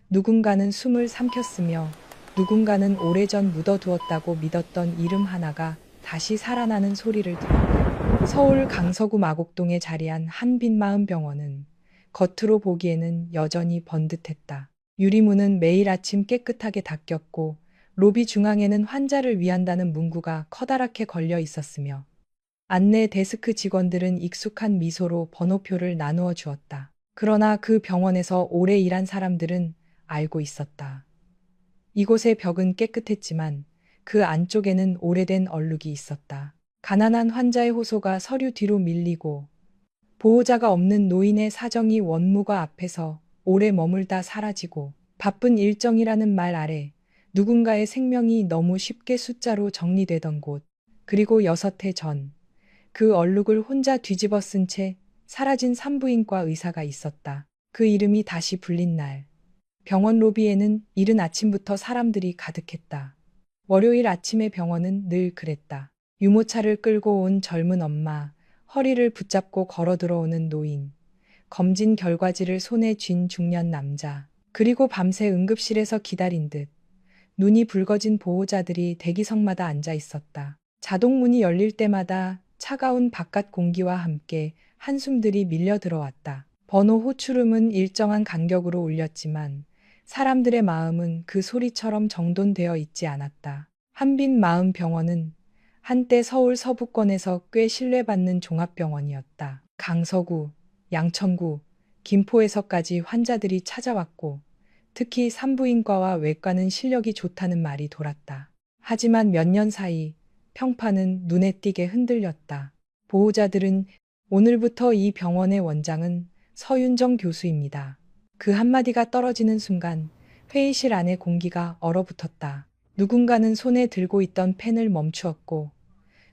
누군가는 숨을 삼켰으며 누군가는 오래전 묻어두었다고 믿었던 이름 하나가 다시 살아나는 소리를 들었다. 서울 강서구 마곡동에 자리한 한빛마음병원은 겉으로 보기에는 여전히 번듯했다. 유리문은 매일 아침 깨끗하게 닦였고 로비 중앙에는 환자를 위한다는 문구가 커다랗게 걸려 있었으며 안내 데스크 직원들은 익숙한 미소로 번호표를 나누어 주었다. 그러나 그 병원에서 오래 일한 사람들은 알고 있었다. 이곳의 벽은 깨끗했지만 그 안쪽에는 오래된 얼룩이 있었다. 가난한 환자의 호소가 서류 뒤로 밀리고 보호자가 없는 노인의 사정이 원무과 앞에서 오래 머물다 사라지고 바쁜 일정이라는 말 아래 누군가의 생명이 너무 쉽게 숫자로 정리되던 곳, 그리고 6해 전 그 얼룩을 혼자 뒤집어 쓴 채 사라진 산부인과 의사가 있었다. 그 이름이 다시 불린 날, 병원 로비에는 이른 아침부터 사람들이 가득했다. 월요일 아침의 병원은 늘 그랬다. 유모차를 끌고 온 젊은 엄마, 허리를 붙잡고 걸어 들어오는 노인, 검진 결과지를 손에 쥔 중년 남자, 그리고 밤새 응급실에서 기다린 듯 눈이 붉어진 보호자들이 대기석마다 앉아 있었다. 자동문이 열릴 때마다 차가운 바깥 공기와 함께 한숨들이 밀려 들어왔다. 번호 호출음은 일정한 간격으로 울렸지만 사람들의 마음은 그 소리처럼 정돈되어 있지 않았다. 한빛마음병원은 한때 서울 서부권에서 꽤 신뢰받는 종합병원이었다. 강서구, 양천구, 김포에서까지 환자들이 찾아왔고 특히 산부인과와 외과는 실력이 좋다는 말이 돌았다. 하지만 몇 년 사이 평판은 눈에 띄게 흔들렸다. 보호자들은 오늘부터 이 병원의 원장은 서윤정 교수입니다. 그 한마디가 떨어지는 순간 회의실 안의 공기가 얼어붙었다. 누군가는 손에 들고 있던 펜을 멈추었고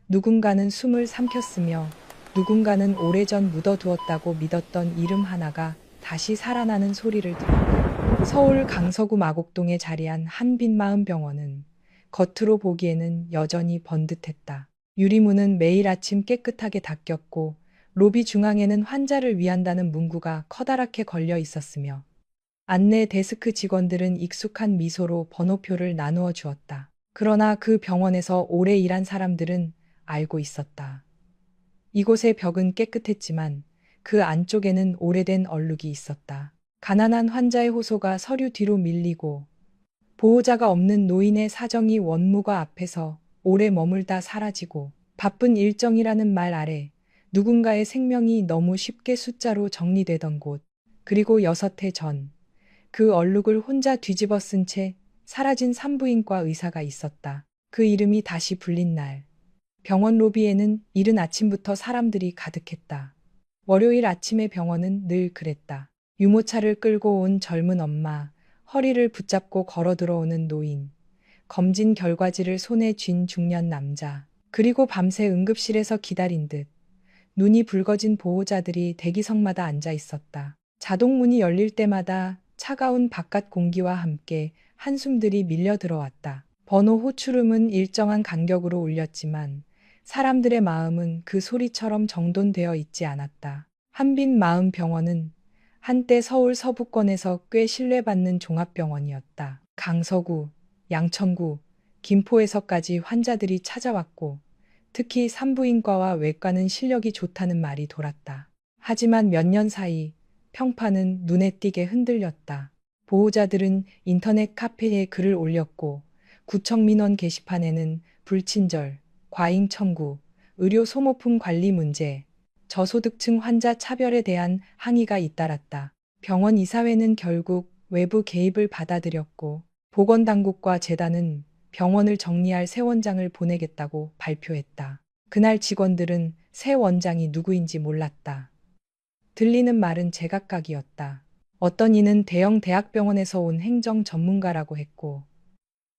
누군가는 숨을 삼켰으며 누군가는 오래전 묻어두었다고 믿었던 이름 하나가 다시 살아나는 소리를 들었다. 서울 강서구 마곡동에 자리한 한빛마음병원은 겉으로 보기에는 여전히 번듯했다. 유리문은 매일 아침 깨끗하게 닦였고 로비 중앙에는 환자를 위한다는 문구가 커다랗게 걸려 있었으며 안내 데스크 직원들은 익숙한 미소로 번호표를 나누어 주었다. 그러나 그 병원에서 오래 일한 사람들은 알고 있었다. 이곳의 벽은 깨끗했지만 그 안쪽에는 오래된 얼룩이 있었다. 가난한 환자의 호소가 서류 뒤로 밀리고 보호자가 없는 노인의 사정이 원무과 앞에서 오래 머물다 사라지고 바쁜 일정이라는 말 아래 누군가의 생명이 너무 쉽게 숫자로 정리되던 곳, 그리고 6해 전 그 얼룩을 혼자 뒤집어 쓴 채 사라진 산부인과 의사가 있었다. 그 이름이 다시 불린 날, 병원 로비에는 이른 아침부터 사람들이 가득했다. 월요일 아침의 병원은 늘 그랬다. 유모차를 끌고 온 젊은 엄마, 허리를 붙잡고 걸어 들어오는 노인, 검진 결과지를 손에 쥔 중년 남자, 그리고 밤새 응급실에서 기다린 듯 눈이 붉어진 보호자들이 대기석마다 앉아 있었다. 자동문이 열릴 때마다 차가운 바깥 공기와 함께 한숨들이 밀려 들어왔다. 번호 호출음은 일정한 간격으로 울렸지만 사람들의 마음은 그 소리처럼 정돈되어 있지 않았다. 한빛마음병원은 한때 서울 서부권에서 꽤 신뢰받는 종합병원이었다. 강서구, 양천구, 김포에서까지 환자들이 찾아왔고 특히 산부인과와 외과는 실력이 좋다는 말이 돌았다. 하지만 몇 년 사이 평판은 눈에 띄게 흔들렸다. 보호자들은 인터넷 카페에 글을 올렸고 구청 민원 게시판에는 불친절, 과잉 청구, 의료 소모품 관리 문제, 저소득층 환자 차별에 대한 항의가 잇따랐다. 병원 이사회는 결국 외부 개입을 받아들였고 보건당국과 재단은 병원을 정리할 새 원장을 보내겠다고 발표했다. 그날 직원들은 새 원장이 누구인지 몰랐다. 들리는 말은 제각각이었다. 어떤 이는 대형 대학병원에서 온 행정 전문가라고 했고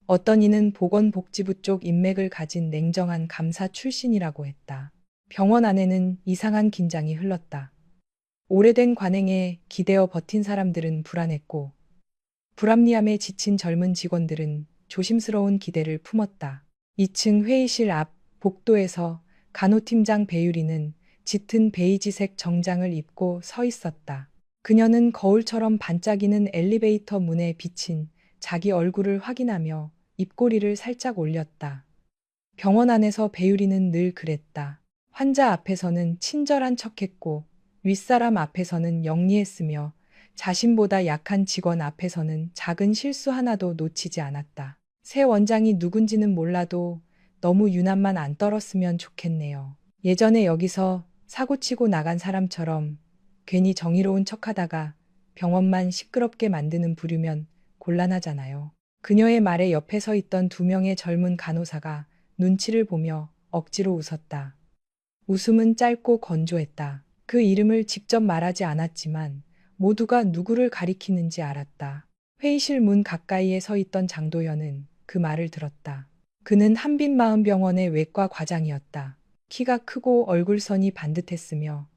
어떤 이는 보건복지부 쪽 인맥을 가진 냉정한 감사 출신이라고 했다. 병원 안에는 이상한 긴장이 흘렀다. 오래된 관행에 기대어 버틴 사람들은 불안했고 불합리함에 지친 젊은 직원들은 조심스러운 기대를 품었다. 2층 회의실 앞 복도에서 간호팀장 배유리는 짙은 베이지색 정장을 입고 서 있었다. 그녀는 거울처럼 반짝이는 엘리베이터 문에 비친 자기 얼굴을 확인하며 입꼬리를 살짝 올렸다. 병원 안에서 배유리는 늘 그랬다. 환자 앞에서는 친절한 척했고 윗사람 앞에서는 영리했으며 자신보다 약한 직원 앞에서는 작은 실수 하나도 놓치지 않았다. 새 원장이 누군지는 몰라도 너무 유난만 안 떨었으면 좋겠네요. 예전에 여기서 사고치고 나간 사람처럼 괜히 정의로운 척하다가 병원만 시끄럽게 만드는 부류면 곤란하잖아요. 그녀의 말에 옆에 서 있던 2명의 젊은 간호사가 눈치를 보며 억지로 웃었다. 웃음은 짧고 건조했다. 그 이름을 직접 말하지 않았지만 모두가 누구를 가리키는지 알았다. 회의실 문 가까이에 서 있던 장도연은 그 말을 들었다. 그는 한빛마음병원의 외과 과장이었다. 키가 크고 얼굴선이 반듯했으며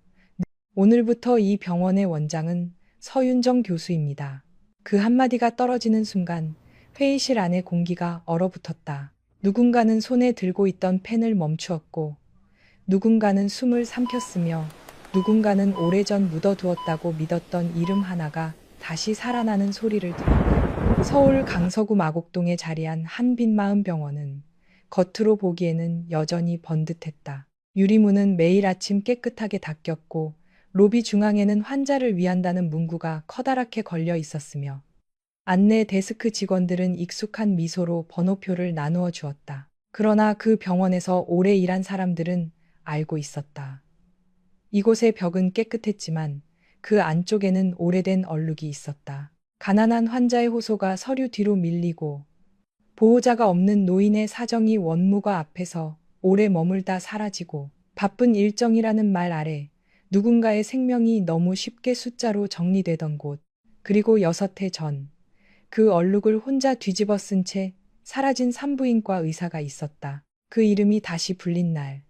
오늘부터 이 병원의 원장은 서윤정 교수입니다. 그 한마디가 떨어지는 순간 회의실 안의 공기가 얼어붙었다. 누군가는 손에 들고 있던 펜을 멈추었고 누군가는 숨을 삼켰으며 누군가는 오래전 묻어두었다고 믿었던 이름 하나가 다시 살아나는 소리를 들었다. 서울 강서구 마곡동에 자리한 한빛마음병원은 겉으로 보기에는 여전히 번듯했다. 유리문은 매일 아침 깨끗하게 닦였고 로비 중앙에는 환자를 위한다는 문구가 커다랗게 걸려 있었으며 안내 데스크 직원들은 익숙한 미소로 번호표를 나누어 주었다. 그러나 그 병원에서 오래 일한 사람들은 알고 있었다. 이곳의 벽은 깨끗했지만 그 안쪽에는 오래된 얼룩이 있었다. 가난한 환자의 호소가 서류 뒤로 밀리고 보호자가 없는 노인의 사정이 원무과 앞에서 오래 머물다 사라지고 바쁜 일정이라는 말 아래 누군가의 생명이 너무 쉽게 숫자로 정리되던 곳, 그리고 6해 전 그 얼룩을 혼자 뒤집어 쓴 채 사라진 산부인과 의사가 있었다. 그 이름이 다시 불린 날,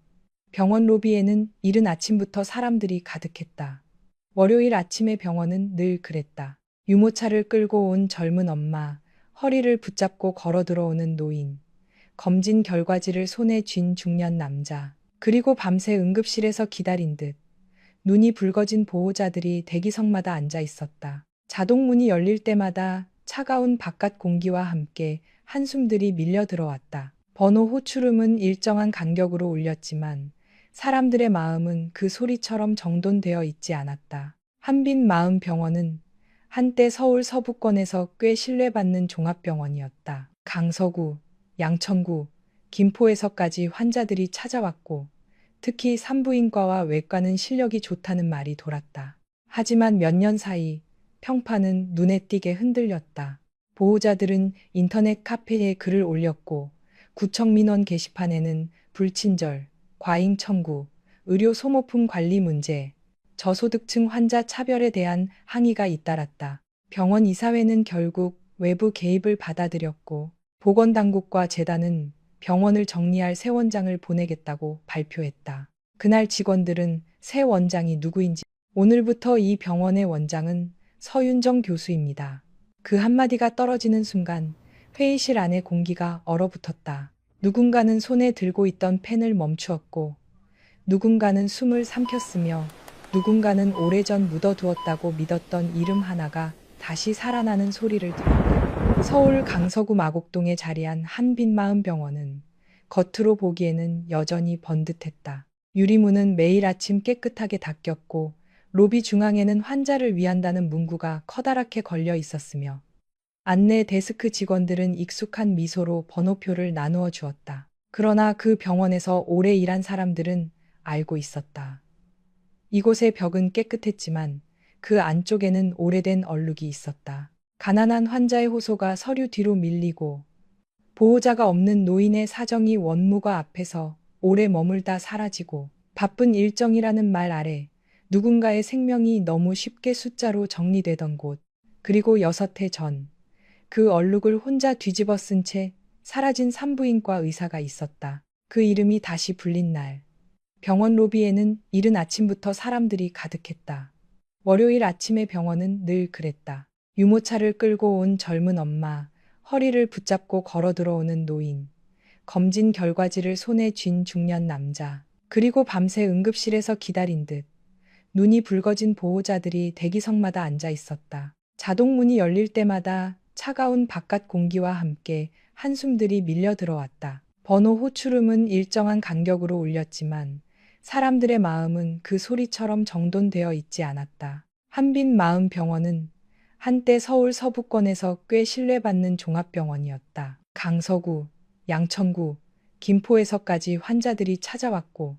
병원 로비에는 이른 아침부터 사람들이 가득했다. 월요일 아침의 병원은 늘 그랬다. 유모차를 끌고 온 젊은 엄마, 허리를 붙잡고 걸어 들어오는 노인, 검진 결과지를 손에 쥔 중년 남자, 그리고 밤새 응급실에서 기다린 듯 눈이 붉어진 보호자들이 대기석마다 앉아 있었다. 자동문이 열릴 때마다 차가운 바깥 공기와 함께 한숨들이 밀려 들어왔다. 번호 호출음은 일정한 간격으로 울렸지만 사람들의 마음은 그 소리처럼 정돈되어 있지 않았다. 한빛마음병원은 한때 서울 서부권에서 꽤 신뢰받는 종합병원이었다. 강서구, 양천구, 김포에서까지 환자들이 찾아왔고 특히 산부인과와 외과는 실력이 좋다는 말이 돌았다. 하지만 몇 년 사이 평판은 눈에 띄게 흔들렸다. 보호자들은 인터넷 카페에 글을 올렸고 구청 민원 게시판에는 불친절, 과잉 청구, 의료 소모품 관리 문제, 저소득층 환자 차별에 대한 항의가 잇따랐다. 병원 이사회는 결국 외부 개입을 받아들였고 보건당국과 재단은 병원을 정리할 새 원장을 보내겠다고 발표했다. 그날 직원들은 새 원장이 누구인지 오늘부터 이 병원의 원장은 서윤정 교수입니다. 그 한마디가 떨어지는 순간 회의실 안의 공기가 얼어붙었다. 누군가는 손에 들고 있던 펜을 멈추었고 누군가는 숨을 삼켰으며 누군가는 오래전 묻어두었다고 믿었던 이름 하나가 다시 살아나는 소리를 들었다. 서울 강서구 마곡동에 자리한 한빛마음병원은 겉으로 보기에는 여전히 번듯했다. 유리문은 매일 아침 깨끗하게 닦였고 로비 중앙에는 환자를 위한다는 문구가 커다랗게 걸려 있었으며 안내 데스크 직원들은 익숙한 미소로 번호표를 나누어 주었다. 그러나 그 병원에서 오래 일한 사람들은 알고 있었다. 이곳의 벽은 깨끗했지만 그 안쪽에는 오래된 얼룩이 있었다. 가난한 환자의 호소가 서류 뒤로 밀리고 보호자가 없는 노인의 사정이 원무과 앞에서 오래 머물다 사라지고 바쁜 일정이라는 말 아래 누군가의 생명이 너무 쉽게 숫자로 정리되던 곳, 그리고 6해 전 그 얼룩을 혼자 뒤집어 쓴 채 사라진 산부인과 의사가 있었다. 그 이름이 다시 불린 날, 병원 로비에는 이른 아침부터 사람들이 가득했다. 월요일 아침의 병원은 늘 그랬다. 유모차를 끌고 온 젊은 엄마, 허리를 붙잡고 걸어 들어오는 노인, 검진 결과지를 손에 쥔 중년 남자, 그리고 밤새 응급실에서 기다린 듯 눈이 붉어진 보호자들이 대기석마다 앉아 있었다. 자동문이 열릴 때마다 차가운 바깥 공기와 함께 한숨들이 밀려 들어왔다. 번호 호출음은 일정한 간격으로 울렸지만 사람들의 마음은 그 소리처럼 정돈되어 있지 않았다. 한빛마음병원은 한때 서울 서부권에서 꽤 신뢰받는 종합병원이었다. 강서구, 양천구, 김포에서까지 환자들이 찾아왔고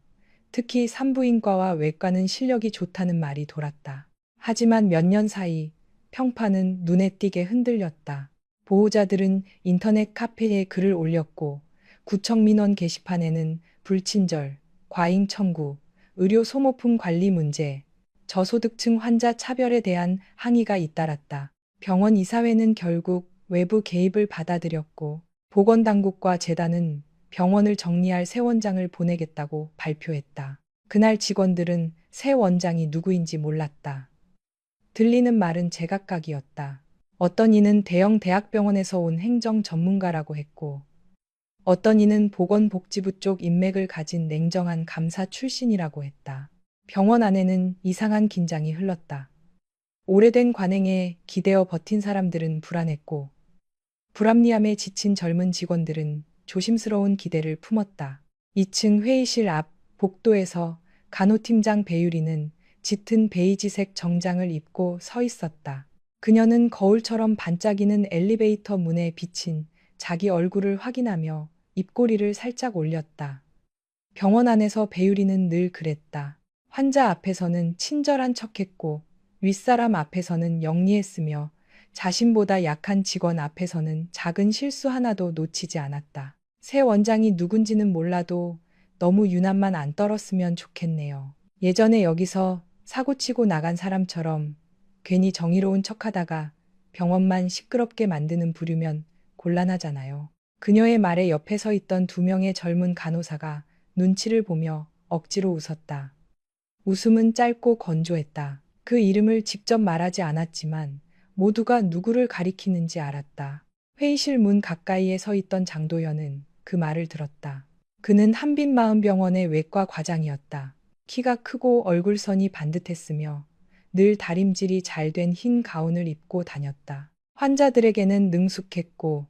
특히 산부인과와 외과는 실력이 좋다는 말이 돌았다. 하지만 몇 년 사이 평판은 눈에 띄게 흔들렸다. 보호자들은 인터넷 카페에 글을 올렸고 구청 민원 게시판에는 불친절, 과잉 청구, 의료 소모품 관리 문제, 저소득층 환자 차별에 대한 항의가 잇따랐다. 병원 이사회는 결국 외부 개입을 받아들였고 보건당국과 재단은 병원을 정리할 새 원장을 보내겠다고 발표했다. 그날 직원들은 새 원장이 누구인지 몰랐다. 들리는 말은 제각각이었다. 어떤 이는 대형 대학병원에서 온 행정 전문가라고 했고 어떤 이는 보건복지부 쪽 인맥을 가진 냉정한 감사 출신이라고 했다. 병원 안에는 이상한 긴장이 흘렀다. 오래된 관행에 기대어 버틴 사람들은 불안했고 불합리함에 지친 젊은 직원들은 조심스러운 기대를 품었다. 2층 회의실 앞 복도에서 간호팀장 배유리는 짙은 베이지색 정장을 입고 서 있었다. 그녀는 거울처럼 반짝이는 엘리베이터 문에 비친 자기 얼굴을 확인하며 입꼬리를 살짝 올렸다. 병원 안에서 배유리는 늘 그랬다. 환자 앞에서는 친절한 척했고 윗사람 앞에서는 영리했으며 자신보다 약한 직원 앞에서는 작은 실수 하나도 놓치지 않았다. 새 원장이 누군지는 몰라도 너무 유난만 안 떨었으면 좋겠네요. 예전에 여기서 사고치고 나간 사람처럼 괜히 정의로운 척하다가 병원만 시끄럽게 만드는 부류면 곤란하잖아요. 그녀의 말에 옆에 서 있던 2명의 젊은 간호사가 눈치를 보며 억지로 웃었다. 웃음은 짧고 건조했다. 그 이름을 직접 말하지 않았지만 모두가 누구를 가리키는지 알았다. 회의실 문 가까이에 서 있던 장도연은 그 말을 들었다. 그는 한빛마음병원의 외과 과장이었다. 키가 크고 얼굴선이 반듯했으며 늘 다림질이 잘 된 흰 가운을 입고 다녔다. 환자들에게는 능숙했고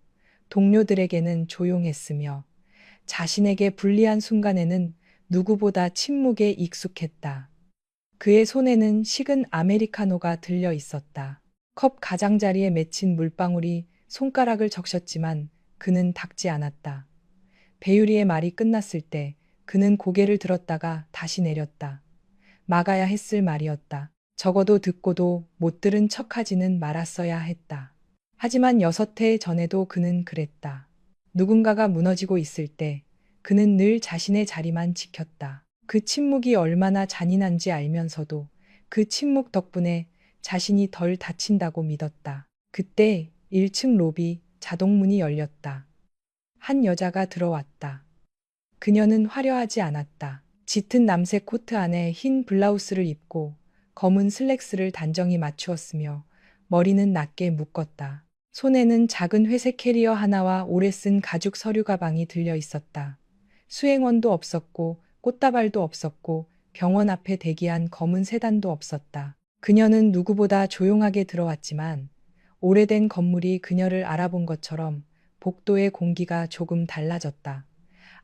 동료들에게는 조용했으며 자신에게 불리한 순간에는 누구보다 침묵에 익숙했다. 그의 손에는 식은 아메리카노가 들려 있었다. 컵 가장자리에 맺힌 물방울이 손가락을 적셨지만 그는 닦지 않았다. 배유리의 말이 끝났을 때 그는 고개를 들었다가 다시 내렸다. 막아야 했을 말이었다. 적어도 듣고도 못 들은 척하지는 말았어야 했다. 하지만 6해 전에도 그는 그랬다. 누군가가 무너지고 있을 때 그는 늘 자신의 자리만 지켰다. 그 침묵이 얼마나 잔인한지 알면서도 그 침묵 덕분에 자신이 덜 다친다고 믿었다. 그때 1층 로비 자동문이 열렸다. 한 여자가 들어왔다. 그녀는 화려하지 않았다. 짙은 남색 코트 안에 흰 블라우스를 입고 검은 슬랙스를 단정히 맞추었으며 머리는 낮게 묶었다. 손에는 작은 회색 캐리어 하나와 오래 쓴 가죽 서류 가방이 들려 있었다. 수행원도 없었고 꽃다발도 없었고 병원 앞에 대기한 검은 세단도 없었다. 그녀는 누구보다 조용하게 들어왔지만 오래된 건물이 그녀를 알아본 것처럼 복도의 공기가 조금 달라졌다.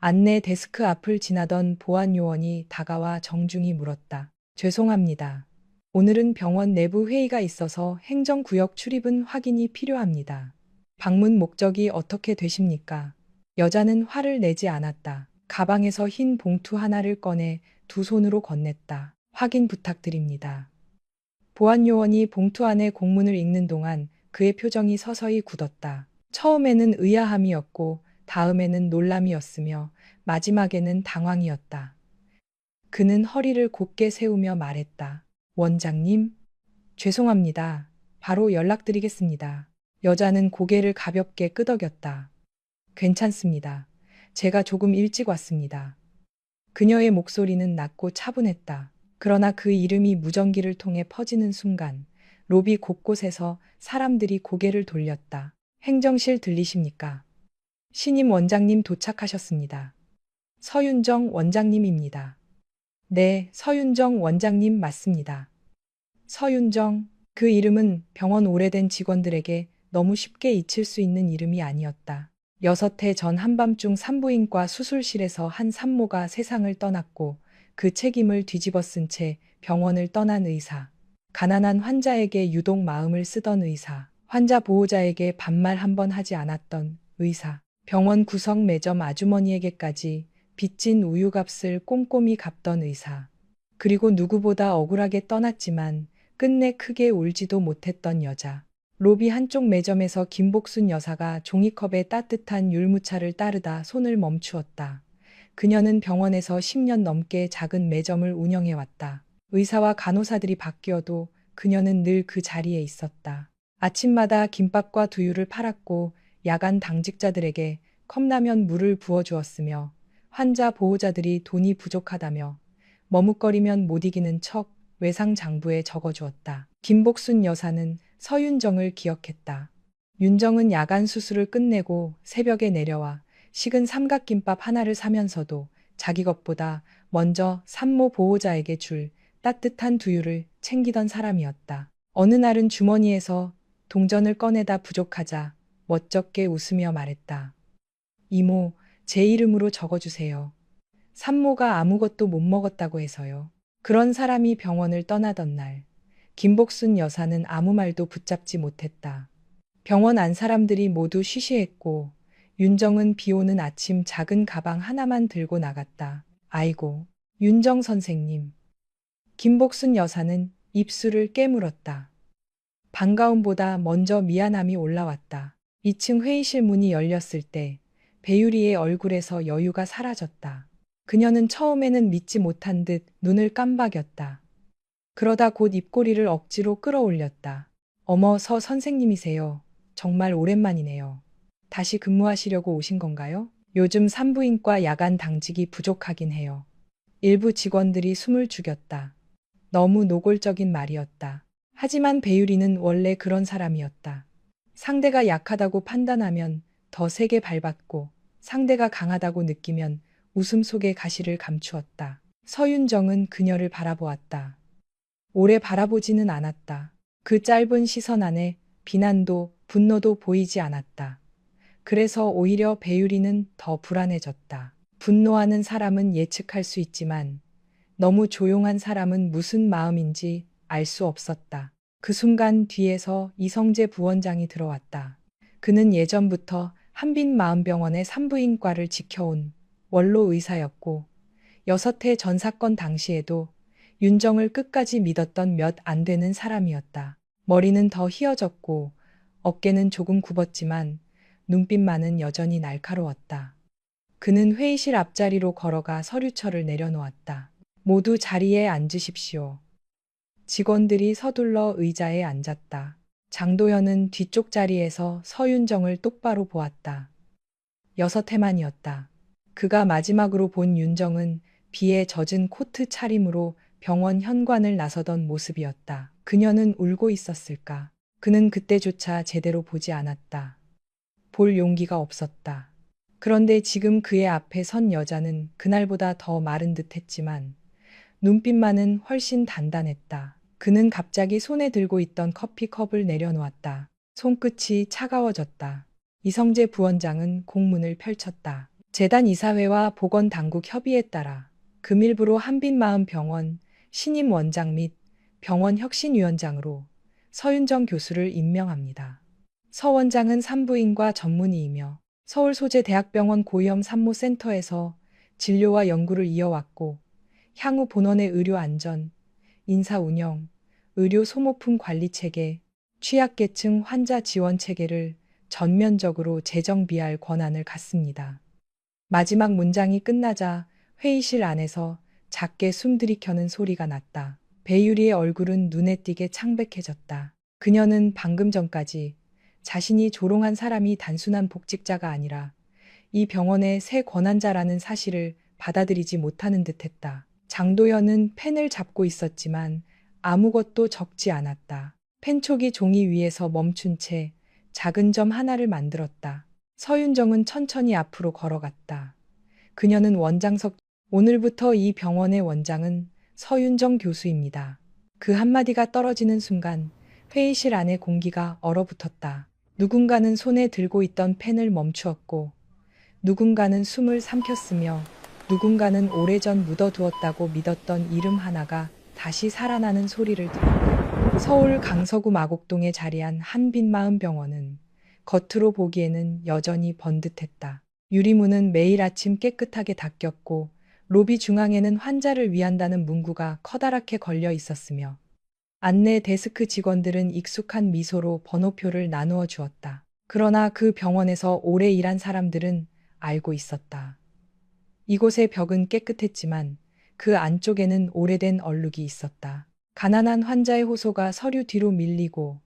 안내 데스크 앞을 지나던 보안 요원이 다가와 정중히 물었다. 죄송합니다. 오늘은 병원 내부 회의가 있어서 행정구역 출입은 확인이 필요합니다. 방문 목적이 어떻게 되십니까? 여자는 화를 내지 않았다. 가방에서 흰 봉투 하나를 꺼내 두 손으로 건넸다. 확인 부탁드립니다. 보안 요원이 봉투 안에 공문을 읽는 동안 그의 표정이 서서히 굳었다. 처음에는 의아함이었고 다음에는 놀람이었으며 마지막에는 당황이었다. 그는 허리를 곧게 세우며 말했다. 원장님, 죄송합니다. 바로 연락드리겠습니다. 여자는 고개를 가볍게 끄덕였다. 괜찮습니다. 제가 조금 일찍 왔습니다. 그녀의 목소리는 낮고 차분했다. 그러나 그 이름이 무전기를 통해 퍼지는 순간 로비 곳곳에서 사람들이 고개를 돌렸다. 행정실 들리십니까? 신임 원장님 도착하셨습니다. 서윤정 원장님입니다. 네, 서윤정 원장님 맞습니다. 서윤정, 그 이름은 병원 오래된 직원들에게 너무 쉽게 잊힐 수 있는 이름이 아니었다. 6해 전 한밤중 산부인과 수술실에서 한 산모가 세상을 떠났고 그 책임을 뒤집어 쓴 채 병원을 떠난 의사. 가난한 환자에게 유독 마음을 쓰던 의사. 환자 보호자에게 반말 한 번 하지 않았던 의사. 병원 구석 매점 아주머니에게까지 빚진 우유값을 꼼꼼히 갚던 의사. 그리고 누구보다 억울하게 떠났지만 끝내 크게 울지도 못했던 여자. 로비 한쪽 매점에서 김복순 여사가 종이컵에 따뜻한 율무차를 따르다 손을 멈추었다. 그녀는 병원에서 10년 넘게 작은 매점을 운영해왔다. 의사와 간호사들이 바뀌어도 그녀는 늘 그 자리에 있었다. 아침마다 김밥과 두유를 팔았고 야간 당직자들에게 컵라면 물을 부어주었으며 환자 보호자들이 돈이 부족하다며 머뭇거리면 못 이기는 척 외상장부에 적어주었다. 김복순 여사는 서윤정을 기억했다. 윤정은 야간 수술을 끝내고 새벽에 내려와 식은 삼각김밥 하나를 사면서도 자기 것보다 먼저 산모 보호자에게 줄 따뜻한 두유를 챙기던 사람이었다. 어느 날은 주머니에서 동전을 꺼내다 부족하자 멋쩍게 웃으며 말했다. 이모, 제 이름으로 적어주세요. 산모가 아무것도 못 먹었다고 해서요. 그런 사람이 병원을 떠나던 날, 김복순 여사는 아무 말도 붙잡지 못했다. 병원 안 사람들이 모두 쉬쉬했고 윤정은 비 오는 아침 작은 가방 하나만 들고 나갔다. 아이고, 윤정 선생님. 김복순 여사는 입술을 깨물었다. 반가움보다 먼저 미안함이 올라왔다. 2층 회의실 문이 열렸을 때 배유리의 얼굴에서 여유가 사라졌다. 그녀는 처음에는 믿지 못한 듯 눈을 깜박였다. 그러다 곧 입꼬리를 억지로 끌어올렸다. 어머, 서 선생님이세요. 정말 오랜만이네요. 다시 근무하시려고 오신 건가요? 요즘 산부인과 야간 당직이 부족하긴 해요. 일부 직원들이 숨을 죽였다. 너무 노골적인 말이었다. 하지만 배유리는 원래 그런 사람이었다. 상대가 약하다고 판단하면 더 세게 밟았고 상대가 강하다고 느끼면 웃음 속에 가시를 감추었다. 서윤정은 그녀를 바라보았다. 오래 바라보지는 않았다. 그 짧은 시선 안에 비난도 분노도 보이지 않았다. 그래서 오히려 배유리는 더 불안해졌다. 분노하는 사람은 예측할 수 있지만 너무 조용한 사람은 무슨 마음인지 알 수 없었다. 그 순간 뒤에서 이성재 부원장이 들어왔다. 그는 예전부터 한빛마음병원의 산부인과를 지켜온 원로 의사였고 6해 전 사건 당시에도 윤정을 끝까지 믿었던 몇 안 되는 사람이었다. 머리는 더 휘어졌고 어깨는 조금 굽었지만 눈빛만은 여전히 날카로웠다. 그는 회의실 앞자리로 걸어가 서류철을 내려놓았다. 모두 자리에 앉으십시오. 직원들이 서둘러 의자에 앉았다. 장도연은 뒤쪽 자리에서 서윤정을 똑바로 보았다. 6회만이었다. 그가 마지막으로 본 윤정은 비에 젖은 코트 차림으로 병원 현관을 나서던 모습이었다. 그녀는 울고 있었을까? 그는 그때조차 제대로 보지 않았다. 볼 용기가 없었다. 그런데 지금 그의 앞에 선 여자는 그날보다 더 마른 듯 했지만 눈빛만은 훨씬 단단했다. 그는 갑자기 손에 들고 있던 커피컵을 내려놓았다. 손끝이 차가워졌다. 이성재 부원장은 공문을 펼쳤다. 재단 이사회와 보건당국 협의에 따라 금일부로 한빛마음병원 신임 원장 및 병원 혁신위원장으로 서윤정 교수를 임명합니다. 서 원장은 산부인과 전문의이며 서울소재대학병원 고위험 산모센터에서 진료와 연구를 이어왔고 향후 본원의 의료 안전, 인사 운영, 의료 소모품 관리 체계, 취약계층 환자 지원 체계를 전면적으로 재정비할 권한을 갖습니다. 마지막 문장이 끝나자 회의실 안에서 작게 숨 들이켜는 소리가 났다. 배유리의 얼굴은 눈에 띄게 창백해졌다. 그녀는 방금 전까지 자신이 조롱한 사람이 단순한 복직자가 아니라 이 병원의 새 권한자라는 사실을 받아들이지 못하는 듯했다. 장도연은 펜을 잡고 있었지만 아무것도 적지 않았다. 펜촉이 종이 위에서 멈춘 채 작은 점 하나를 만들었다. 서윤정은 천천히 앞으로 걸어갔다. 그녀는 원장석, 오늘부터 이 병원의 원장은 서윤정 교수입니다. 그 한마디가 떨어지는 순간 회의실 안의 공기가 얼어붙었다. 누군가는 손에 들고 있던 펜을 멈추었고 누군가는 숨을 삼켰으며 누군가는 오래전 묻어두었다고 믿었던 이름 하나가 다시 살아나는 소리를 들었다. 서울 강서구 마곡동에 자리한 한빛마음병원은 겉으로 보기에는 여전히 번듯했다. 유리문은 매일 아침 깨끗하게 닦였고 로비 중앙에는 환자를 위한다는 문구가 커다랗게 걸려 있었으며 안내 데스크 직원들은 익숙한 미소로 번호표를 나누어 주었다. 그러나 그 병원에서 오래 일한 사람들은 알고 있었다. 이곳의 벽은 깨끗했지만 그 안쪽에는 오래된 얼룩이 있었다. 가난한 환자의 호소가 서류 뒤로 밀리고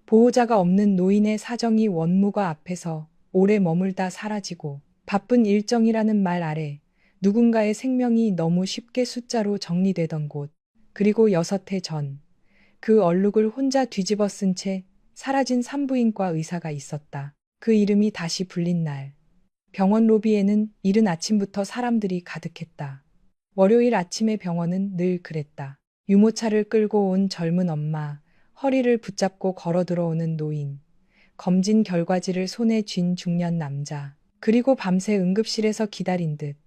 보호자가 없는 노인의 사정이 원무과 앞에서 오래 머물다 사라지고 바쁜 일정이라는 말 아래 누군가의 생명이 너무 쉽게 숫자로 정리되던 곳, 그리고 6해 전 그 얼룩을 혼자 뒤집어 쓴 채 사라진 산부인과 의사가 있었다. 그 이름이 다시 불린 날 병원 로비에는 이른 아침부터 사람들이 가득했다. 월요일 아침의 병원은 늘 그랬다. 유모차를 끌고 온 젊은 엄마, 허리를 붙잡고 걸어 들어오는 노인, 검진 결과지를 손에 쥔 중년 남자, 그리고 밤새 응급실에서 기다린 듯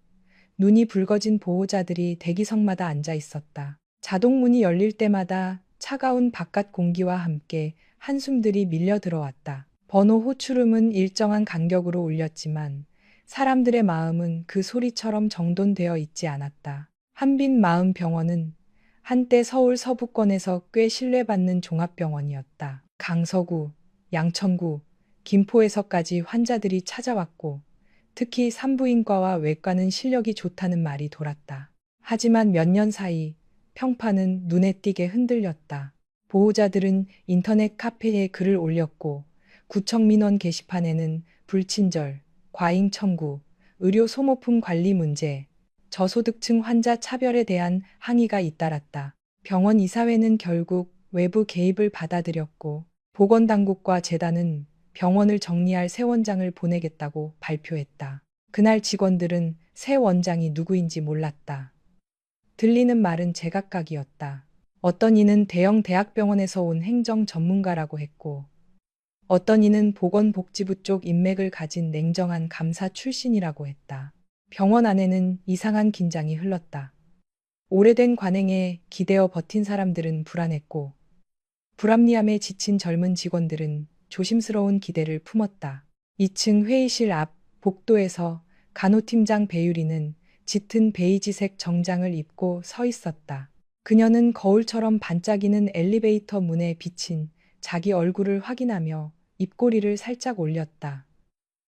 눈이 붉어진 보호자들이 대기석마다 앉아 있었다. 자동문이 열릴 때마다 차가운 바깥 공기와 함께 한숨들이 밀려 들어왔다. 번호 호출음은 일정한 간격으로 울렸지만 사람들의 마음은 그 소리처럼 정돈되어 있지 않았다. 한빛마음병원은 한때 서울 서부권에서 꽤 신뢰받는 종합병원이었다. 강서구, 양천구, 김포에서까지 환자들이 찾아왔고 특히 산부인과와 외과는 실력이 좋다는 말이 돌았다. 하지만 몇 년 사이 평판은 눈에 띄게 흔들렸다. 보호자들은 인터넷 카페에 글을 올렸고 구청 민원 게시판에는 불친절, 과잉 청구, 의료 소모품 관리 문제, 저소득층 환자 차별에 대한 항의가 잇따랐다. 병원 이사회는 결국 외부 개입을 받아들였고 보건당국과 재단은 병원을 정리할 새 원장을 보내겠다고 발표했다. 그날 직원들은 새 원장이 누구인지 몰랐다. 들리는 말은 제각각이었다. 어떤 이는 대형 대학병원에서 온 행정 전문가라고 했고 어떤 이는 보건복지부 쪽 인맥을 가진 냉정한 감사 출신이라고 했다. 병원 안에는 이상한 긴장이 흘렀다. 오래된 관행에 기대어 버틴 사람들은 불안했고 불합리함에 지친 젊은 직원들은 조심스러운 기대를 품었다. 2층 회의실 앞 복도에서 간호팀장 배유리는 짙은 베이지색 정장을 입고 서 있었다. 그녀는 거울처럼 반짝이는 엘리베이터 문에 비친 자기 얼굴을 확인하며 입꼬리를 살짝 올렸다.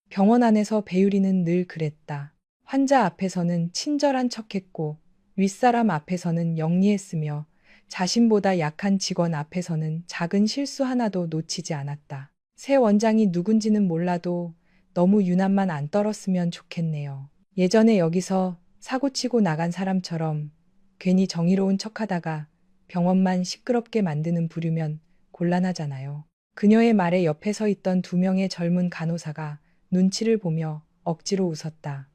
병원 안에서 배유리는 늘 그랬다. 환자 앞에서는 친절한 척했고 윗사람 앞에서는 영리했으며 자신보다 약한 직원 앞에서는 작은 실수 하나도 놓치지 않았다. 새 원장이 누군지는 몰라도 너무 유난만 안 떨었으면 좋겠네요. 예전에 여기서 사고치고 나간 사람처럼 괜히 정의로운 척하다가 병원만 시끄럽게 만드는 부류면 곤란하잖아요. 그녀의 말에 옆에 서 있던 두 명의 젊은 간호사가 눈치를 보며 억지로 웃었다.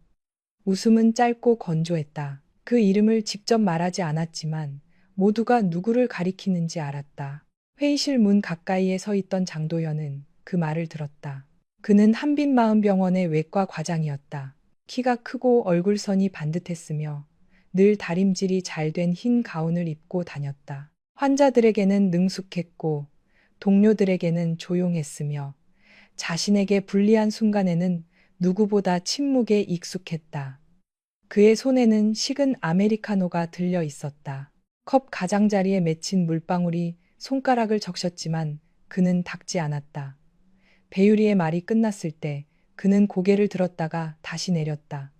웃음은 짧고 건조했다. 그 이름을 직접 말하지 않았지만 모두가 누구를 가리키는지 알았다. 회의실 문 가까이에 서 있던 장도연은 그 말을 들었다. 그는 한빛마음병원의 외과 과장이었다. 키가 크고 얼굴선이 반듯했으며 늘 다림질이 잘 된 흰 가운을 입고 다녔다. 환자들에게는 능숙했고 동료들에게는 조용했으며 자신에게 불리한 순간에는 누구보다 침묵에 익숙했다. 그의 손에는 식은 아메리카노가 들려 있었다. 컵 가장자리에 맺힌 물방울이 손가락을 적셨지만 그는 닦지 않았다. 배유리의 말이 끝났을 때 그는 고개를 들었다가 다시 내렸다.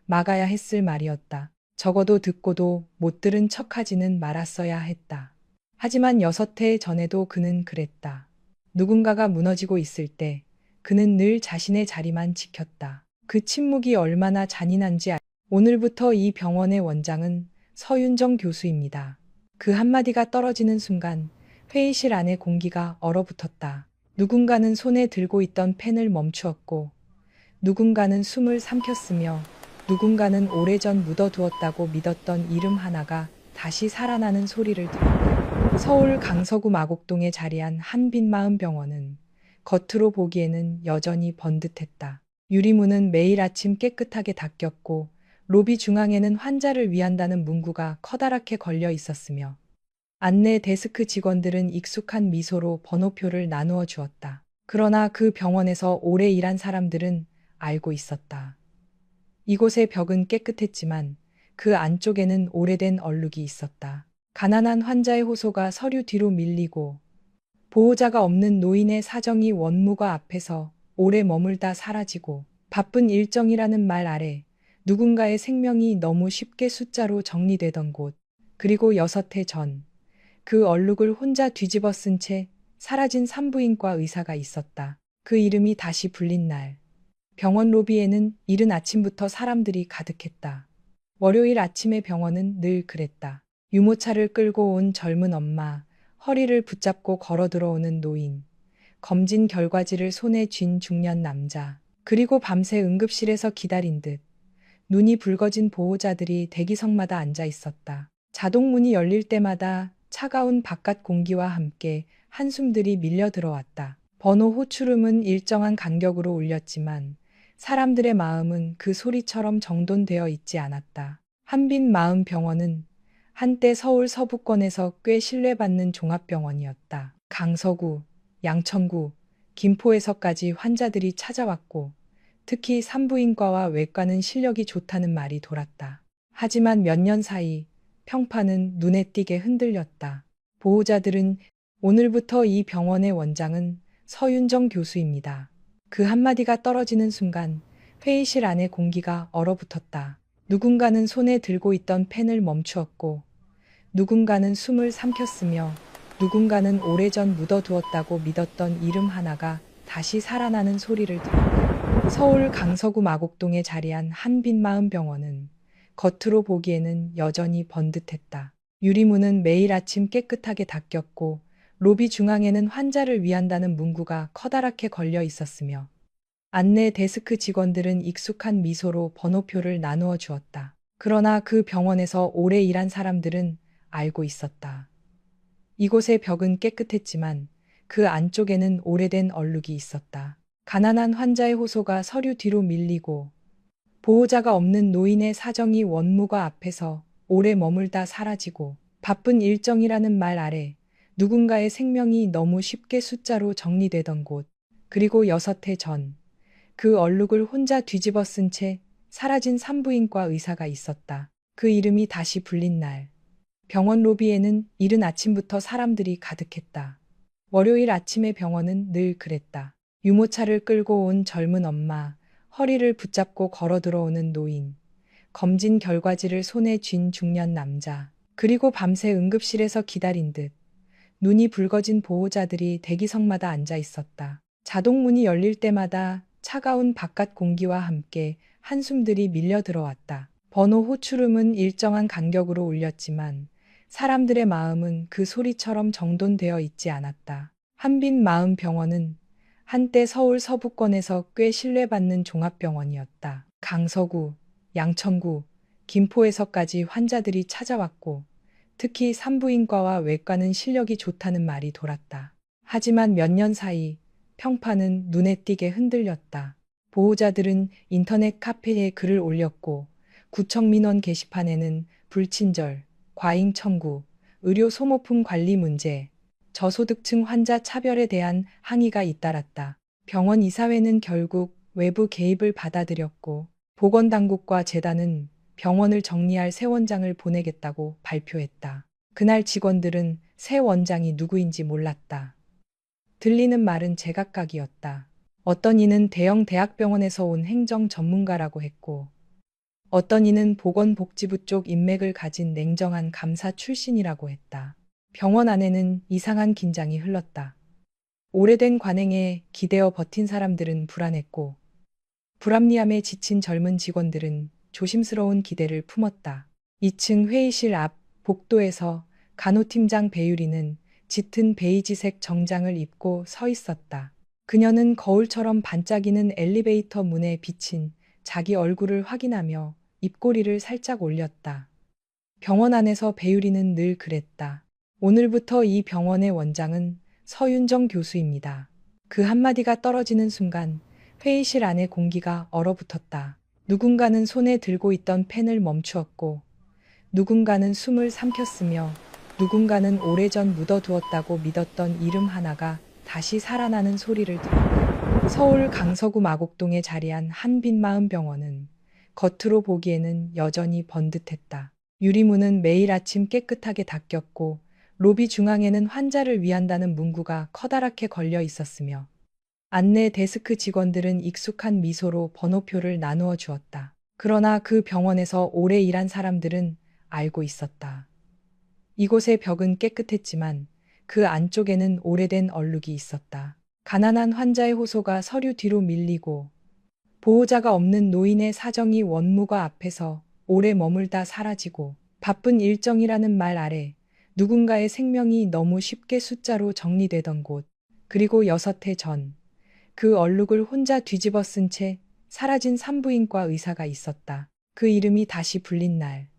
막아야 했을 말이었다. 적어도 듣고도 못 들은 척하지는 말았어야 했다. 하지만 6해 전에도 그는 그랬다. 누군가가 무너지고 있을 때 그는 늘 자신의 자리만 지켰다. 그 침묵이 얼마나 잔인한지 오늘부터 이 병원의 원장은 서윤정 교수입니다. 그 한마디가 떨어지는 순간 회의실 안의 공기가 얼어붙었다. 누군가는 손에 들고 있던 펜을 멈추었고 누군가는 숨을 삼켰으며 누군가는 오래전 묻어두었다고 믿었던 이름 하나가 다시 살아나는 소리를 들었다. 서울 강서구 마곡동에 자리한 한빛마음병원은 겉으로 보기에는 여전히 번듯했다. 유리문은 매일 아침 깨끗하게 닦였고 로비 중앙에는 환자를 위한다는 문구가 커다랗게 걸려 있었으며 안내 데스크 직원들은 익숙한 미소로 번호표를 나누어 주었다. 그러나 그 병원에서 오래 일한 사람들은 알고 있었다. 이곳의 벽은 깨끗했지만 그 안쪽에는 오래된 얼룩이 있었다. 가난한 환자의 호소가 서류 뒤로 밀리고 보호자가 없는 노인의 사정이 원무과 앞에서 오래 머물다 사라지고 바쁜 일정이라는 말 아래 누군가의 생명이 너무 쉽게 숫자로 정리되던 곳, 그리고 6해 전 그 얼룩을 혼자 뒤집어 쓴 채 사라진 산부인과 의사가 있었다. 그 이름이 다시 불린 날 병원 로비에는 이른 아침부터 사람들이 가득했다. 월요일 아침의 병원은 늘 그랬다. 유모차를 끌고 온 젊은 엄마, 허리를 붙잡고 걸어 들어오는 노인, 검진 결과지를 손에 쥔 중년 남자, 그리고 밤새 응급실에서 기다린 듯 눈이 붉어진 보호자들이 대기석마다 앉아 있었다. 자동문이 열릴 때마다 차가운 바깥 공기와 함께 한숨들이 밀려 들어왔다. 번호 호출음은 일정한 간격으로 울렸지만 사람들의 마음은 그 소리처럼 정돈되어 있지 않았다. 한빛마음병원은 한때 서울 서부권에서 꽤 신뢰받는 종합병원이었다. 강서구, 양천구, 김포에서까지 환자들이 찾아왔고 특히 산부인과와 외과는 실력이 좋다는 말이 돌았다. 하지만 몇 년 사이 평판은 눈에 띄게 흔들렸다. 보호자들은 오늘부터 이 병원의 원장은 서윤정 교수입니다. 그 한마디가 떨어지는 순간 회의실 안의 공기가 얼어붙었다. 누군가는 손에 들고 있던 펜을 멈추었고 누군가는 숨을 삼켰으며 누군가는 오래전 묻어두었다고 믿었던 이름 하나가 다시 살아나는 소리를 들었다. 서울 강서구 마곡동에 자리한 한빛마음병원은 겉으로 보기에는 여전히 번듯했다. 유리문은 매일 아침 깨끗하게 닦였고 로비 중앙에는 환자를 위한다는 문구가 커다랗게 걸려 있었으며 안내 데스크 직원들은 익숙한 미소로 번호표를 나누어 주었다. 그러나 그 병원에서 오래 일한 사람들은 알고 있었다. 이곳의 벽은 깨끗했지만 그 안쪽에는 오래된 얼룩이 있었다. 가난한 환자의 호소가 서류 뒤로 밀리고 보호자가 없는 노인의 사정이 원무과 앞에서 오래 머물다 사라지고 바쁜 일정이라는 말 아래 누군가의 생명이 너무 쉽게 숫자로 정리되던 곳, 그리고 6해 전 그 얼룩을 혼자 뒤집어 쓴 채 사라진 산부인과 의사가 있었다. 그 이름이 다시 불린 날 병원 로비에는 이른 아침부터 사람들이 가득했다. 월요일 아침의 병원은 늘 그랬다. 유모차를 끌고 온 젊은 엄마, 허리를 붙잡고 걸어 들어오는 노인, 검진 결과지를 손에 쥔 중년 남자, 그리고 밤새 응급실에서 기다린 듯 눈이 붉어진 보호자들이 대기석마다 앉아 있었다. 자동문이 열릴 때마다 차가운 바깥 공기와 함께 한숨들이 밀려 들어왔다. 번호 호출음은 일정한 간격으로 울렸지만 사람들의 마음은 그 소리처럼 정돈되어 있지 않았다. 한빛마음병원은 한때 서울 서부권에서 꽤 신뢰받는 종합병원이었다. 강서구, 양천구, 김포에서까지 환자들이 찾아왔고 특히 산부인과와 외과는 실력이 좋다는 말이 돌았다. 하지만 몇 년 사이 평판은 눈에 띄게 흔들렸다. 보호자들은 인터넷 카페에 글을 올렸고 구청 민원 게시판에는 불친절, 과잉 청구, 의료 소모품 관리 문제, 저소득층 환자 차별에 대한 항의가 잇따랐다. 병원 이사회는 결국 외부 개입을 받아들였고 보건당국과 재단은 병원을 정리할 새 원장을 보내겠다고 발표했다. 그날 직원들은 새 원장이 누구인지 몰랐다. 들리는 말은 제각각이었다. 어떤 이는 대형 대학병원에서 온 행정 전문가라고 했고 어떤 이는 보건복지부 쪽 인맥을 가진 냉정한 감사 출신이라고 했다. 병원 안에는 이상한 긴장이 흘렀다. 오래된 관행에 기대어 버틴 사람들은 불안했고 불합리함에 지친 젊은 직원들은 조심스러운 기대를 품었다. 2층 회의실 앞 복도에서 간호팀장 배유리는 짙은 베이지색 정장을 입고 서 있었다. 그녀는 거울처럼 반짝이는 엘리베이터 문에 비친 자기 얼굴을 확인하며 입꼬리를 살짝 올렸다. 병원 안에서 배유리는 늘 그랬다. 오늘부터 이 병원의 원장은 서윤정 교수입니다. 그 한마디가 떨어지는 순간 회의실 안의 공기가 얼어붙었다. 누군가는 손에 들고 있던 펜을 멈추었고 누군가는 숨을 삼켰으며 누군가는 오래전 묻어두었다고 믿었던 이름 하나가 다시 살아나는 소리를 들었다. 서울 강서구 마곡동에 자리한 한빛마음병원은 겉으로 보기에는 여전히 번듯했다. 유리문은 매일 아침 깨끗하게 닦였고 로비 중앙에는 환자를 위한다는 문구가 커다랗게 걸려 있었으며 안내 데스크 직원들은 익숙한 미소로 번호표를 나누어 주었다. 그러나 그 병원에서 오래 일한 사람들은 알고 있었다. 이곳의 벽은 깨끗했지만 그 안쪽에는 오래된 얼룩이 있었다. 가난한 환자의 호소가 서류 뒤로 밀리고 보호자가 없는 노인의 사정이 원무과 앞에서 오래 머물다 사라지고 바쁜 일정이라는 말 아래 누군가의 생명이 너무 쉽게 숫자로 정리되던 곳, 그리고 6해 전 그 얼룩을 혼자 뒤집어 쓴 채 사라진 산부인과 의사가 있었다. 그 이름이 다시 불린 날,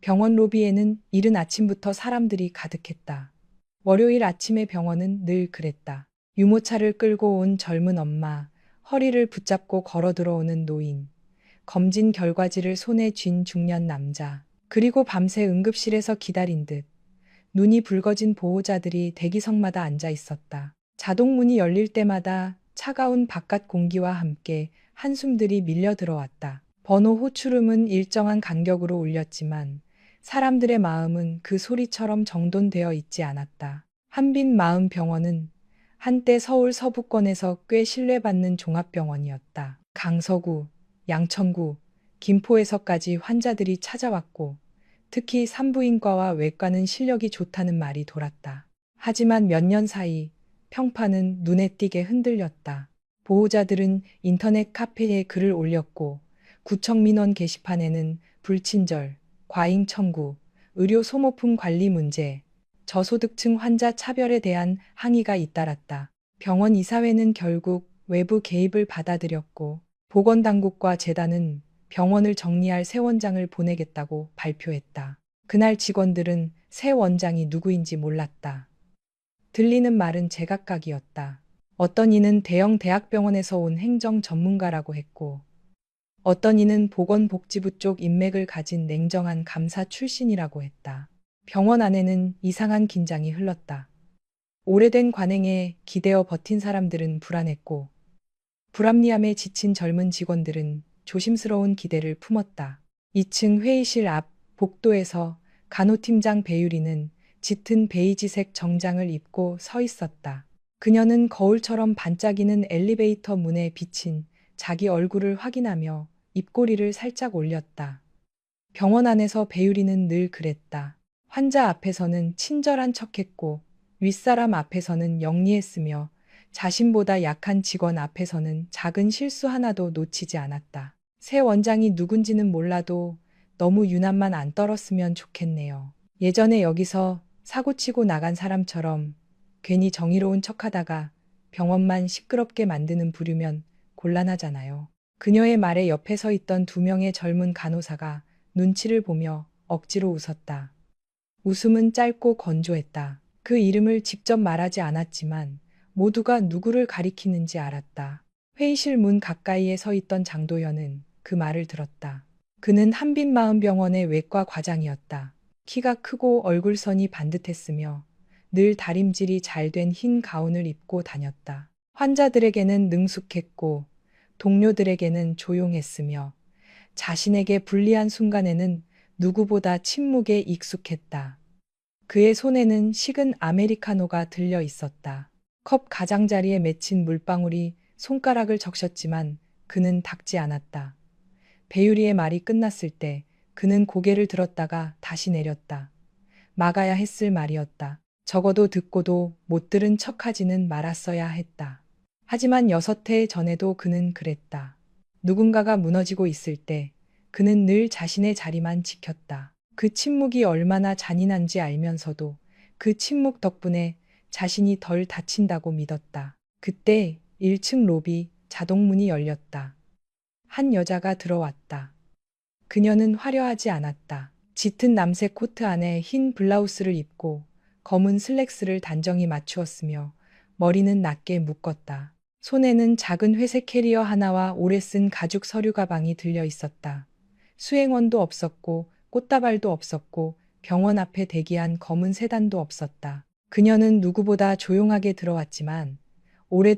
병원 로비에는 이른 아침부터 사람들이 가득했다. 월요일 아침의 병원은 늘 그랬다. 유모차를 끌고 온 젊은 엄마, 허리를 붙잡고 걸어 들어오는 노인, 검진 결과지를 손에 쥔 중년 남자, 그리고 밤새 응급실에서 기다린 듯 눈이 붉어진 보호자들이 대기석마다 앉아 있었다. 자동문이 열릴 때마다 차가운 바깥 공기와 함께 한숨들이 밀려 들어왔다. 번호 호출음은 일정한 간격으로 울렸지만 사람들의 마음은 그 소리처럼 정돈되어 있지 않았다. 한빛마음병원은 한때 서울 서부권에서 꽤 신뢰받는 종합병원이었다. 강서구, 양천구, 김포에서까지 환자들이 찾아왔고 특히 산부인과와 외과는 실력이 좋다는 말이 돌았다. 하지만 몇 년 사이 평판은 눈에 띄게 흔들렸다. 보호자들은 인터넷 카페에 글을 올렸고 구청 민원 게시판에는 불친절, 과잉 청구, 의료 소모품 관리 문제, 저소득층 환자 차별에 대한 항의가 잇따랐다. 병원 이사회는 결국 외부 개입을 받아들였고 보건당국과 재단은 병원을 정리할 새 원장을 보내겠다고 발표했다. 그날 직원들은 새 원장이 누구인지 몰랐다. 들리는 말은 제각각이었다. 어떤 이는 대형 대학병원에서 온 행정 전문가라고 했고 어떤 이는 보건복지부 쪽 인맥을 가진 냉정한 감사 출신이라고 했다. 병원 안에는 이상한 긴장이 흘렀다. 오래된 관행에 기대어 버틴 사람들은 불안했고 불합리함에 지친 젊은 직원들은 조심스러운 기대를 품었다. 2층 회의실 앞 복도에서 간호팀장 배유리는 짙은 베이지색 정장을 입고 서 있었다. 그녀는 거울처럼 반짝이는 엘리베이터 문에 비친 자기 얼굴을 확인하며 입꼬리를 살짝 올렸다. 병원 안에서 배유리는 늘 그랬다. 환자 앞에서는 친절한 척했고 윗사람 앞에서는 영리했으며 자신보다 약한 직원 앞에서는 작은 실수 하나도 놓치지 않았다. 새 원장이 누군지는 몰라도 너무 유난만 안 떨었으면 좋겠네요. 예전에 여기서 사고치고 나간 사람처럼 괜히 정의로운 척하다가 병원만 시끄럽게 만드는 부류면 곤란하잖아요. 그녀의 말에 옆에 서 있던 2명의 젊은 간호사가 눈치를 보며 억지로 웃었다. 웃음은 짧고 건조했다. 그 이름을 직접 말하지 않았지만 모두가 누구를 가리키는지 알았다. 회의실 문 가까이에 서 있던 장도연은 그 말을 들었다. 그는 한빛마음병원의 외과 과장이었다. 키가 크고 얼굴선이 반듯했으며 늘 다림질이 잘 된 흰 가운을 입고 다녔다. 환자들에게는 능숙했고 동료들에게는 조용했으며 자신에게 불리한 순간에는 누구보다 침묵에 익숙했다. 그의 손에는 식은 아메리카노가 들려 있었다. 컵 가장자리에 맺힌 물방울이 손가락을 적셨지만 그는 닦지 않았다. 배유리의 말이 끝났을 때 그는 고개를 들었다가 다시 내렸다. 막아야 했을 말이었다. 적어도 듣고도 못 들은 척하지는 말았어야 했다. 하지만 6해 전에도 그는 그랬다. 누군가가 무너지고 있을 때 그는 늘 자신의 자리만 지켰다. 그 침묵이 얼마나 잔인한지 알면서도 그 침묵 덕분에 자신이 덜 다친다고 믿었다. 그때 1층 로비 자동문이 열렸다. 한 여자가 들어왔다. 그녀는 화려하지 않았다. 짙은 남색 코트 안에 흰 블라우스를 입고 검은 슬랙스를 단정히 맞추었으며 머리는 낮게 묶었다. 손에는 작은 회색 캐리어 하나와 오래 쓴 가죽 서류 가방이 들려 있었다. 수행원도 없었고 꽃다발도 없었고 병원 앞에 대기한 검은 세단도 없었다. 그녀는 누구보다 조용하게 들어왔지만 오래